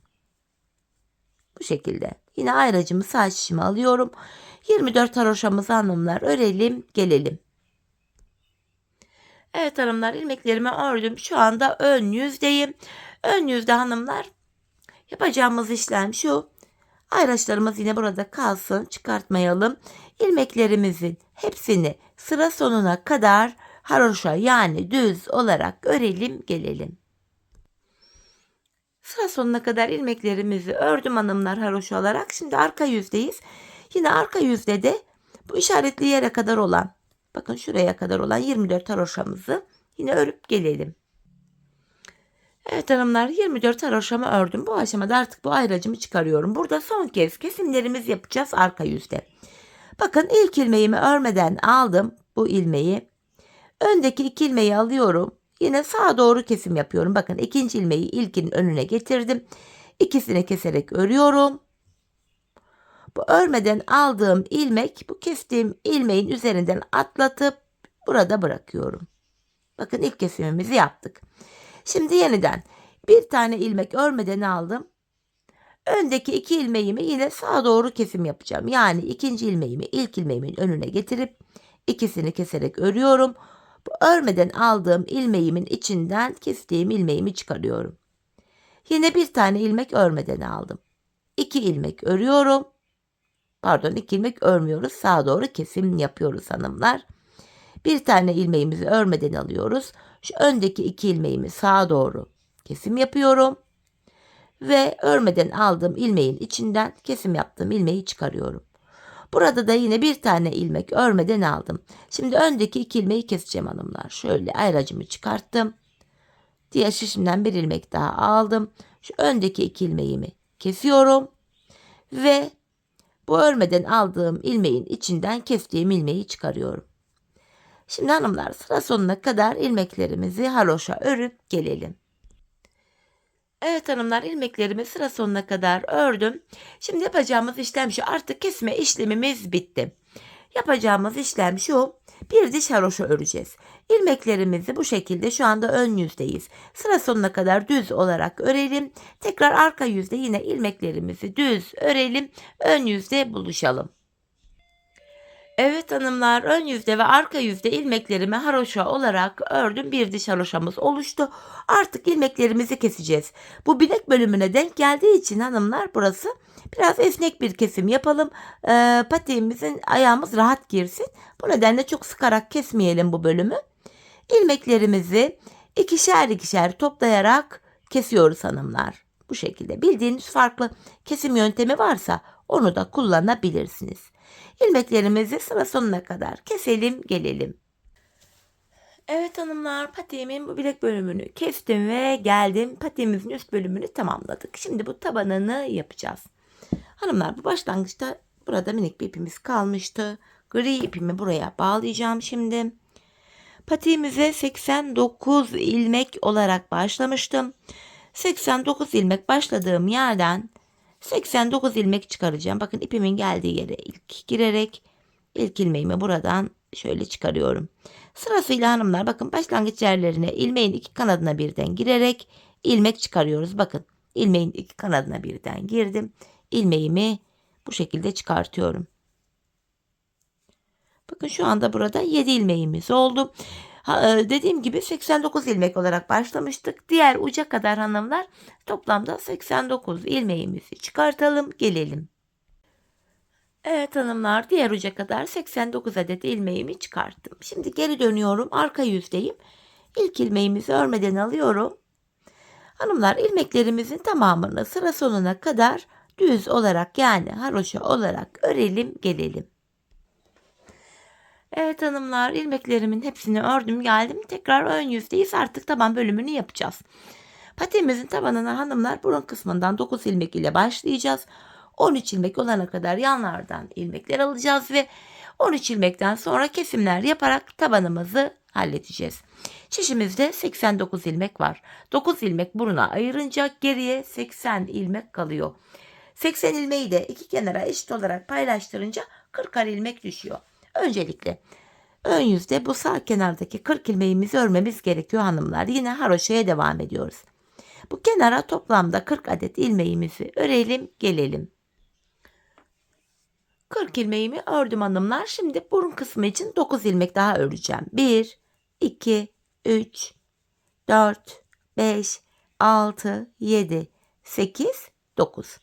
[SPEAKER 1] Bu şekilde. Yine ayracımı sağ şişime alıyorum. 24 haroşamızı hanımlar örelim gelelim. Evet hanımlar, ilmeklerimi ördüm. Şu anda ön yüzdeyim. Ön yüzde hanımlar yapacağımız işlem şu. Ayraçlarımız yine burada kalsın. Çıkartmayalım. İlmeklerimizin hepsini sıra sonuna kadar haroşa yani düz olarak örelim gelelim. Sıra sonuna kadar ilmeklerimizi ördüm hanımlar haroşa olarak. Şimdi arka yüzdeyiz. Yine arka yüzde de bu işaretli yere kadar olan, bakın şuraya kadar olan 24 haroşamızı yine örüp gelelim. Evet hanımlar, 24 haroşamı ördüm. Bu aşamada artık bu ayracımı çıkarıyorum. Burada son kez kesimlerimizi yapacağız arka yüzde. Bakın ilk ilmeğimi örmeden aldım bu ilmeği. Öndeki iki ilmeği alıyorum. Yine sağa doğru kesim yapıyorum. Bakın ikinci ilmeği ilkinin önüne getirdim. İkisini keserek örüyorum. Bu örmeden aldığım ilmek bu kestiğim ilmeğin üzerinden atlatıp burada bırakıyorum. Bakın ilk kesimimizi yaptık. Şimdi yeniden bir tane ilmek örmeden aldım. Öndeki iki ilmeğimi yine sağa doğru kesim yapacağım. Yani ikinci ilmeğimi ilk ilmeğimin önüne getirip ikisini keserek örüyorum. Bu örmeden aldığım ilmeğimin içinden kestiğim ilmeğimi çıkarıyorum. Yine bir tane ilmek örmeden aldım. 2 ilmek örüyorum. Pardon, 2 ilmek örmüyoruz. Sağa doğru kesim yapıyoruz hanımlar. Bir tane ilmeğimizi örmeden alıyoruz. Şu öndeki 2 ilmeğimi sağa doğru kesim yapıyorum. Ve örmeden aldığım ilmeğin içinden kesim yaptığım ilmeği çıkarıyorum. Burada da yine bir tane ilmek örmeden aldım. Şimdi öndeki 2 ilmeği keseceğim hanımlar. Şöyle ayracımı çıkarttım. Diğer şişimden bir ilmek daha aldım. Şu öndeki 2 ilmeğimi kesiyorum. Ve bu örmeden aldığım ilmeğin içinden kestiğim ilmeği çıkarıyorum. Şimdi hanımlar, sıra sonuna kadar ilmeklerimizi haroşa örüp gelelim. Evet hanımlar, ilmeklerimi sıra sonuna kadar ördüm. Şimdi yapacağımız işlem şu. Artık kesme işlemimiz bitti. Yapacağımız işlem şu. Bir diş haroşa öreceğiz. İlmeklerimizi bu şekilde şu anda ön yüzdeyiz. Sıra sonuna kadar düz olarak örelim. Tekrar arka yüzde yine ilmeklerimizi düz örelim. Ön yüzde buluşalım. Evet hanımlar, ön yüzde ve arka yüzde ilmeklerimi haroşa olarak ördüm. Bir diş haroşamız oluştu. Artık ilmeklerimizi keseceğiz. Bu bilek bölümüne denk geldiği için hanımlar burası biraz esnek bir kesim yapalım. Patiğimizin ayağımız rahat girsin. Bu nedenle çok sıkarak kesmeyelim bu bölümü. İlmeklerimizi ikişer ikişer toplayarak kesiyoruz hanımlar. Bu şekilde bildiğiniz farklı kesim yöntemi varsa onu da kullanabilirsiniz. İlmeklerimizi sıra sonuna kadar keselim gelelim. Evet hanımlar, patiğimin bu bilek bölümünü kestim ve geldim. Patiğimizin üst bölümünü tamamladık. Şimdi bu tabanını yapacağız. Hanımlar, bu başlangıçta burada minik bir ipimiz kalmıştı. Gri ipimi buraya bağlayacağım şimdi. Patiğimize 89 ilmek olarak başlamıştım. 89 ilmek başladığım yerden 89 ilmek çıkaracağım. Bakın ipimin geldiği yere ilk girerek ilk ilmeğimi buradan şöyle çıkarıyorum. Sırasıyla hanımlar, bakın başlangıç yerlerine ilmeğin iki kanadına birden girerek ilmek çıkarıyoruz. Bakın ilmeğin iki kanadına birden girdim. İlmeğimi bu şekilde çıkartıyorum. Bakın şu anda burada 7 ilmeğimiz oldu. Dediğim gibi 89 ilmek olarak başlamıştık. Diğer uca kadar hanımlar toplamda 89 ilmeğimizi çıkartalım, gelelim. Evet hanımlar, diğer uca kadar 89 adet ilmeğimi çıkarttım. Şimdi geri dönüyorum, arka yüzdeyim. İlk ilmeğimizi örmeden alıyorum. Hanımlar, ilmeklerimizin tamamını sıra sonuna kadar düz olarak, yani haroşa olarak örelim, gelelim. Evet hanımlar, ilmeklerimin hepsini ördüm geldim. Tekrar ön yüzdeyiz, artık taban bölümünü yapacağız. Patiğimizin tabanına hanımlar burun kısmından 9 ilmek ile başlayacağız. 13 ilmek olana kadar yanlardan ilmekler alacağız ve 13 ilmekten sonra kesimler yaparak tabanımızı halledeceğiz. Şişimizde 89 ilmek var. 9 ilmek buruna ayırınca geriye 80 ilmek kalıyor. 80 ilmeği de iki kenara eşit olarak paylaştırınca 40 ilmek düşüyor. Öncelikle ön yüzde bu sağ kenardaki 40 ilmeğimizi örmemiz gerekiyor hanımlar. Yine haroşaya devam ediyoruz. Bu kenara toplamda 40 adet ilmeğimizi örelim, gelelim. 40 ilmeğimi ördüm hanımlar. Şimdi burun kısmı için 9 ilmek daha öreceğim. 1, 2, 3, 4, 5, 6, 7, 8, 9.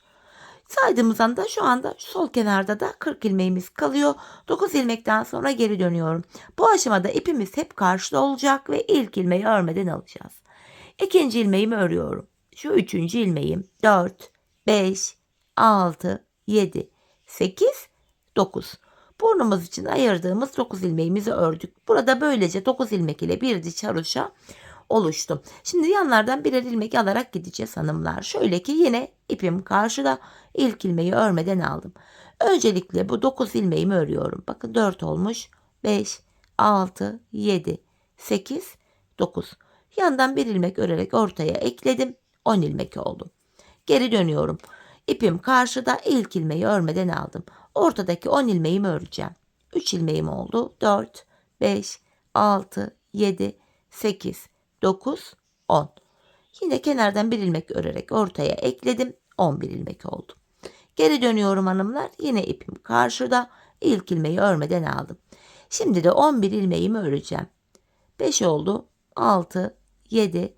[SPEAKER 1] Saydığımızdan da şu anda sol kenarda da 40 ilmeğimiz kalıyor. 9 ilmekten sonra geri dönüyorum. Bu aşamada ipimiz hep karşıda olacak ve ilk ilmeği örmeden alacağız. İkinci ilmeğimi örüyorum. Şu üçüncü ilmeğim 4, 5, 6, 7, 8, 9. Burnumuz için ayırdığımız 9 ilmeğimizi ördük. Burada böylece 9 ilmek ile bir diş haroşa oluştu. Şimdi yanlardan birer ilmek alarak gideceğiz hanımlar. Şöyle ki yine ipim karşıda, ilk ilmeği örmeden aldım. Öncelikle bu 9 ilmeğimi örüyorum. Bakın 4 olmuş. 5, 6, 7, 8, 9. Yandan bir ilmek örerek ortaya ekledim. 10 ilmek oldu. Geri dönüyorum. İpim karşıda, ilk ilmeği örmeden aldım. Ortadaki 10 ilmeğimi öreceğim. 3 ilmeğim oldu. 4, 5, 6, 7, 8, 9, 10. Yine kenardan bir ilmek örerek ortaya ekledim. 11 ilmek oldu. Geri dönüyorum hanımlar. Yine ipim karşıda. İlk ilmeği örmeden aldım. Şimdi de 11 ilmeğimi öreceğim. 5 oldu. 6, 7,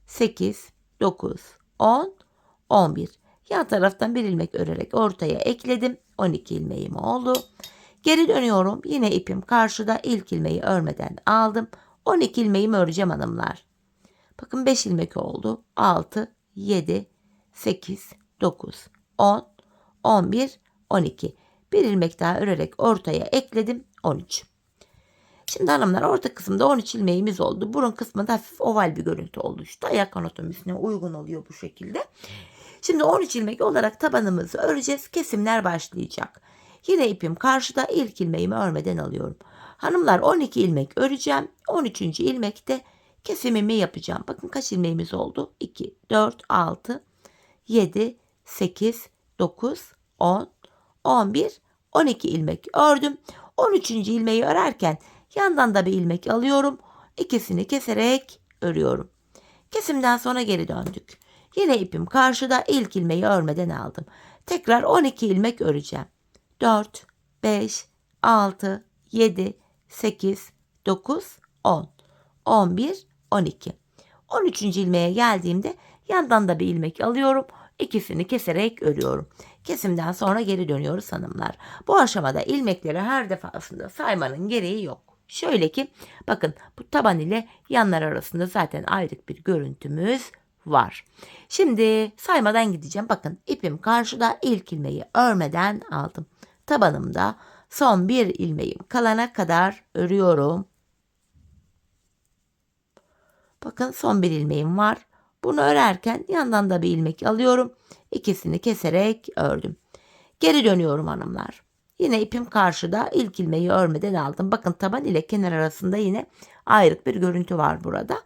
[SPEAKER 1] 8, 9, 10, 11. Yan taraftan bir ilmek örerek ortaya ekledim. 12 ilmeğim oldu. Geri dönüyorum. Yine ipim karşıda, ilk ilmeği örmeden aldım. 12 ilmeğimi öreceğim hanımlar. Bakın 5 ilmek oldu. 6, 7, 8, 9, 10, 11, 12. Bir ilmek daha örerek ortaya ekledim. 13. Şimdi hanımlar, orta kısımda 13 ilmeğimiz oldu. Burun kısmında hafif oval bir görüntü oluştu. Ayak anatomisine uygun oluyor bu şekilde. Şimdi 13 ilmek olarak tabanımızı öreceğiz. Kesimler başlayacak. Yine ipim karşıda, ilk ilmeğimi örmeden alıyorum. Hanımlar, 12 ilmek öreceğim. 13. ilmekte kesimimi yapacağım. Bakın kaç ilmeğimiz oldu? 2, 4, 6, 7, 8, 9, 10, 11, 12 ilmek ördüm. 13. ilmeği örerken yandan da bir ilmek alıyorum. İkisini keserek örüyorum. Kesimden sonra geri döndük. Yine ipim karşıda, ilk ilmeği örmeden aldım. Tekrar 12 ilmek öreceğim. 4, 5, 6, 7, 8, 9, 10, 11, 12. 13. ilmeğe geldiğimde yandan da bir ilmek alıyorum. İkisini keserek örüyorum. Kesimden sonra geri dönüyoruz hanımlar. Bu aşamada ilmekleri her defasında saymanın gereği yok. Şöyle ki bakın, bu taban ile yanlar arasında zaten ayrık bir görüntümüz var. Şimdi saymadan gideceğim. Bakın ipim karşıda, ilk ilmeği örmeden aldım. Tabanımda son bir ilmeğim kalana kadar örüyorum. Bakın son bir ilmeğim var. Bunu örerken yandan da bir ilmek alıyorum. İkisini keserek ördüm. Geri dönüyorum hanımlar. Yine ipim karşıda, ilk ilmeği örmeden aldım. Bakın taban ile kenar arasında yine ayrık bir görüntü var burada.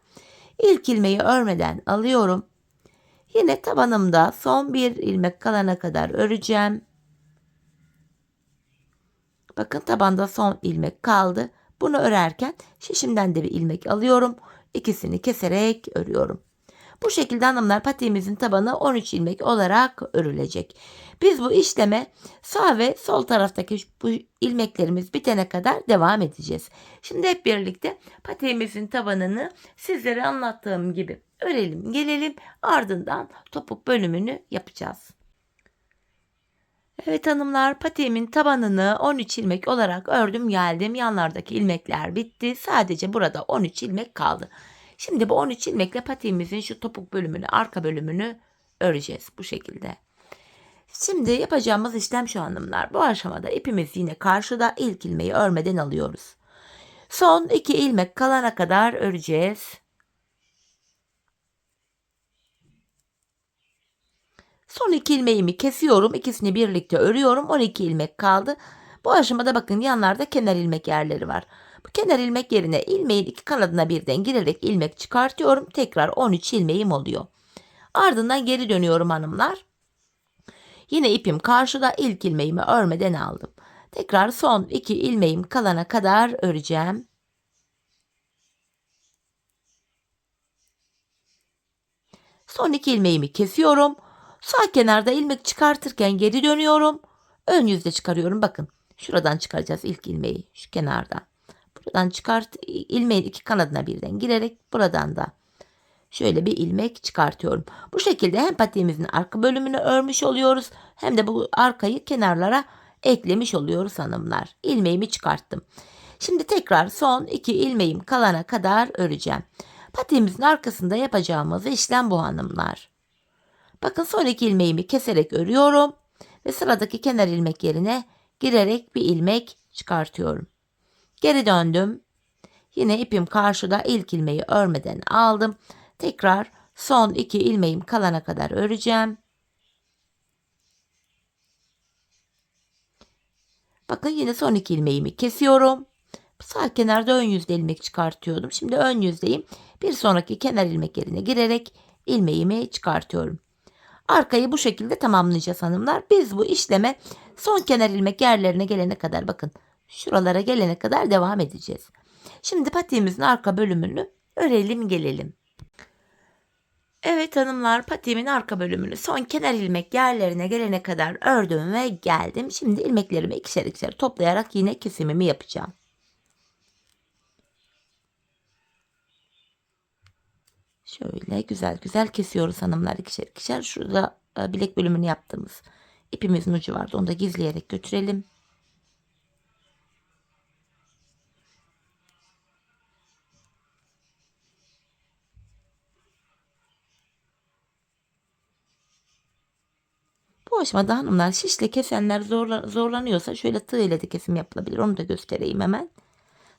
[SPEAKER 1] İlk ilmeği örmeden alıyorum. Yine tabanımda son bir ilmek kalana kadar öreceğim. Bakın tabanda son ilmek kaldı. Bunu örerken şişimden de bir ilmek alıyorum. İkisini keserek örüyorum. Bu şekilde hanımlar patiğimizin tabanı 13 ilmek olarak örülecek. Biz bu işleme sağ ve sol taraftaki bu ilmeklerimiz bitene kadar devam edeceğiz. Şimdi hep birlikte patiğimizin tabanını sizlere anlattığım gibi örelim gelelim, ardından topuk bölümünü yapacağız. Evet hanımlar, patiğimin tabanını 13 ilmek olarak ördüm geldim. Yanlardaki ilmekler bitti. Sadece burada 13 ilmek kaldı. Şimdi bu 13 ilmekle patiğimizin şu topuk bölümünü, arka bölümünü öreceğiz bu şekilde. Şimdi yapacağımız işlem şu hanımlar. Bu aşamada ipimiz yine karşıda, ilk ilmeği örmeden alıyoruz. Son 2 ilmek kalana kadar öreceğiz. Son 2 ilmeğimi kesiyorum. İkisini birlikte örüyorum. 12 ilmek kaldı. Bu aşamada bakın yanlarda kenar ilmek yerleri var. Bu kenar ilmek yerine ilmeğin iki kanadına birden girerek ilmek çıkartıyorum. Tekrar 13 ilmeğim oluyor. Ardından geri dönüyorum hanımlar. Yine ipim karşıda, ilk ilmeğimi örmeden aldım. Tekrar son 2 ilmeğim kalana kadar öreceğim. Son 2 ilmeğimi kesiyorum. Sağ kenarda ilmek çıkartırken geri dönüyorum. Ön yüzde çıkarıyorum. Bakın şuradan çıkaracağız ilk ilmeği, şu kenardan. Buradan çıkart, ilmeğin iki kanadına birden girerek buradan da şöyle bir ilmek çıkartıyorum. Bu şekilde hem patiğimizin arka bölümünü örmüş oluyoruz, hem de bu arkayı kenarlara eklemiş oluyoruz hanımlar. İlmeğimi çıkarttım. Şimdi tekrar son 2 ilmeğim kalana kadar öreceğim. Patiğimizin arkasında yapacağımız işlem bu hanımlar. Bakın son 2 ilmeğimi keserek örüyorum ve sıradaki kenar ilmek yerine girerek bir ilmek çıkartıyorum. Geri döndüm. Yine ipim karşıda, ilk ilmeği örmeden aldım. Tekrar son 2 ilmeğim kalana kadar öreceğim. Bakın yine son 2 ilmeğimi kesiyorum. Sağ kenarda ön yüzde ilmek çıkartıyordum. Şimdi ön yüzdeyim. Bir sonraki kenar ilmek yerine girerek ilmeğimi çıkartıyorum. Arkayı bu şekilde tamamlayacağız hanımlar. Biz bu işleme son kenar ilmek yerlerine gelene kadar, bakın şuralara gelene kadar devam edeceğiz. Şimdi patiğimizin arka bölümünü örelim gelelim. Evet hanımlar, patiğimin arka bölümünü son kenar ilmek yerlerine gelene kadar ördüm ve geldim. Şimdi ilmeklerimi ikişer ikişer toplayarak yine kesimimi yapacağım. Şöyle güzel güzel kesiyoruz hanımlar, ikişer ikişer. Şurada bilek bölümünü yaptığımız ipimizin ucu vardı. Onu da gizleyerek götürelim. Bu aşamada hanımlar, şişle kesenler zorlanıyorsa şöyle tığ ile de kesim yapılabilir. Onu da göstereyim hemen.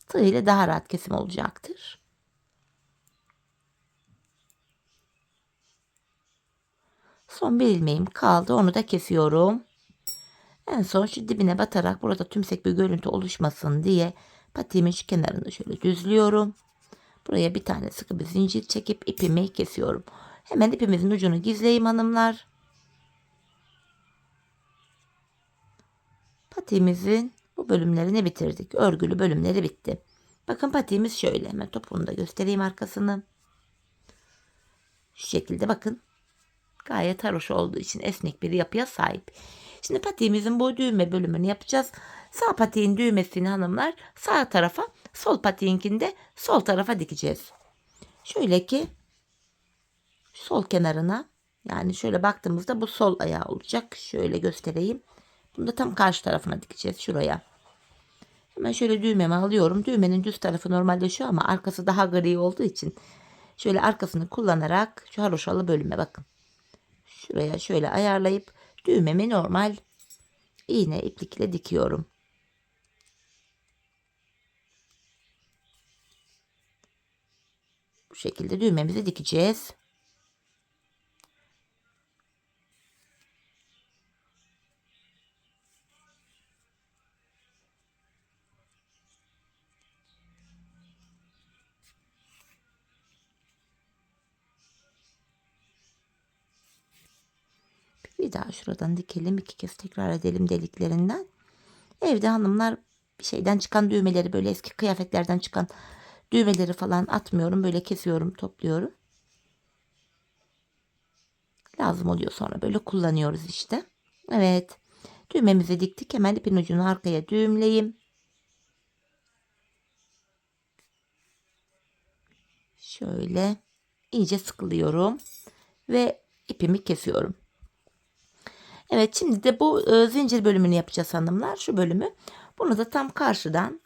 [SPEAKER 1] Tığ ile daha rahat kesim olacaktır. Son bir ilmeğim kaldı. Onu da kesiyorum. En son şu dibine batarak, burada tümsek bir görüntü oluşmasın diye patiğimin şu kenarını şöyle düzlüyorum. Buraya bir tane sıkı bir zincir çekip ipimi kesiyorum. Hemen ipimizin ucunu gizleyeyim hanımlar. Patiğimizin bu bölümlerini bitirdik. Örgülü bölümleri bitti. Bakın patiğimiz şöyle. Hemen topuğunu da göstereyim arkasını. Şu şekilde bakın. Gayet haroş olduğu için esnek bir yapıya sahip. Şimdi patiğimizin bu düğme bölümünü yapacağız. Sağ patiğin düğmesini hanımlar sağ tarafa, sol patiğinkini de sol tarafa dikeceğiz. Şöyle ki sol kenarına, yani şöyle baktığımızda bu sol ayağı olacak. Şöyle göstereyim. Bunu da tam karşı tarafına dikeceğiz, şuraya. Hemen şöyle düğmemi alıyorum. Düğmenin düz tarafı normalde şu ama arkası daha gri olduğu için şöyle arkasını kullanarak şu haroşalı bölüme bakın. Şuraya şöyle ayarlayıp düğmemi normal iğne iplikle dikiyorum. Bu şekilde düğmemizi dikeceğiz. Bir daha şuradan dikelim. 2 kez tekrar edelim deliklerinden. Evde hanımlar bir şeyden çıkan düğmeleri, böyle eski kıyafetlerden çıkan düğmeleri falan atmıyorum. Böyle kesiyorum, topluyorum. Lazım oluyor sonra böyle kullanıyoruz işte. Evet. Düğmemizi diktik. Hemen ipin ucunu arkaya düğümleyeyim. Şöyle iyice sıkılıyorum ve ipimi kesiyorum. Evet, şimdi de bu zincir bölümünü yapacağız hanımlar. Şu bölümü. Bunu da tam karşıdan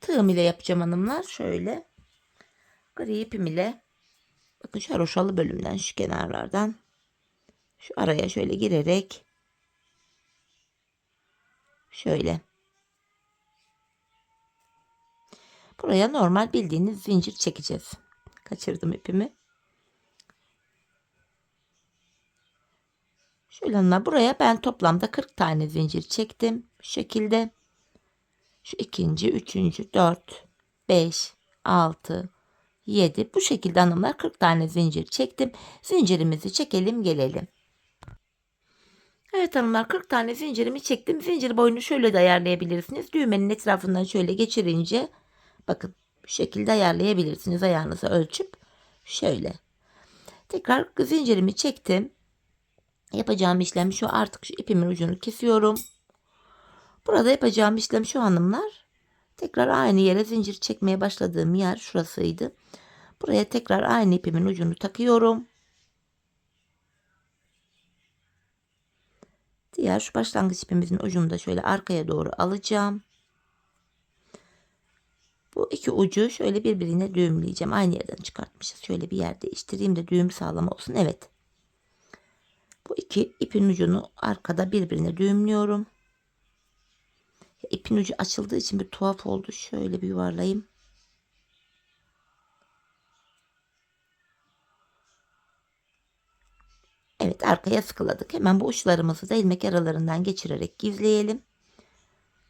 [SPEAKER 1] tığım ile yapacağım hanımlar. Şöyle gri ipim ile, bakın şu haroşalı bölümden, şu kenarlardan şu araya şöyle girerek şöyle buraya normal bildiğiniz zincir çekeceğiz. Kaçırdım ipimi. Şöyle hanımlar, buraya ben toplamda 40 tane zincir çektim. Şu şekilde. Şu ikinci, üçüncü, 4, 5, 6, 7. Bu şekilde hanımlar 40 tane zincir çektim. Zincirimizi çekelim gelelim. Evet hanımlar, 40 tane zincirimi çektim. Zincir boyunu şöyle de ayarlayabilirsiniz. Düğmenin etrafından şöyle geçirince bakın bu şekilde ayarlayabilirsiniz, ayağınıza ölçüp. Şöyle. Tekrar zincirimi çektim. Yapacağım işlem şu, artık şu ipimin ucunu kesiyorum. Burada yapacağım işlem şu hanımlar. Tekrar aynı yere zincir çekmeye başladığım yer şurasıydı. Buraya tekrar aynı ipimin ucunu takıyorum. Diğer şu başlangıç ipimizin ucunu da şöyle arkaya doğru alacağım. Bu iki ucu şöyle birbirine düğümleyeceğim. Aynı yerden çıkartmışız. Şöyle bir yer değiştireyim de düğüm sağlam olsun. Evet. Bu iki ipin ucunu arkada birbirine düğümlüyorum. İpin ucu açıldığı için bir tuhaf oldu. Şöyle bir yuvarlayayım. Evet, arkaya sıkıladık. Hemen bu uçlarımızı da ilmek aralarından geçirerek gizleyelim.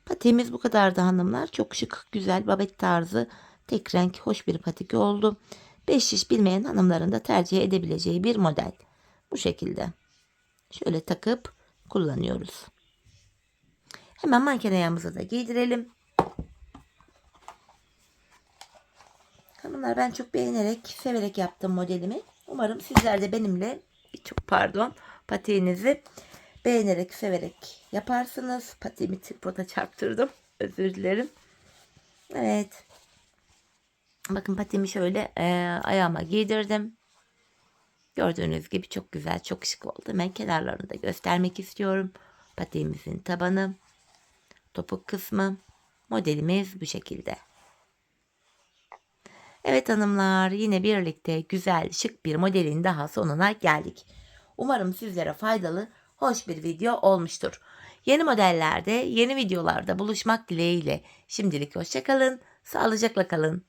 [SPEAKER 1] Patiğimiz bu kadardı hanımlar. Çok şık, güzel, babet tarzı, tek renk, hoş bir patik oldu. 5 şiş bilmeyen hanımların da tercih edebileceği bir model. Bu şekilde. Şöyle takıp kullanıyoruz. Hemen manken ayağımızı da giydirelim. Hanımlar, ben çok beğenerek, severek yaptım modelimi. Umarım sizler de benimle, çok pardon, patiğinizi beğenerek, severek yaparsınız. Patiğimi tripoda çarptırdım. Özür dilerim. Evet. Bakın patiğimi şöyle ayağıma giydirdim. Gördüğünüz gibi çok güzel, çok şık oldu. Hemen kenarlarını da göstermek istiyorum. Patiğimizin tabanı, topuk kısmı, modelimiz bu şekilde. Evet hanımlar, yine birlikte güzel, şık bir modelin daha sonuna geldik. Umarım sizlere faydalı, hoş bir video olmuştur. Yeni modellerde, yeni videolarda buluşmak dileğiyle. Şimdilik hoşça kalın, sağlıcakla kalın.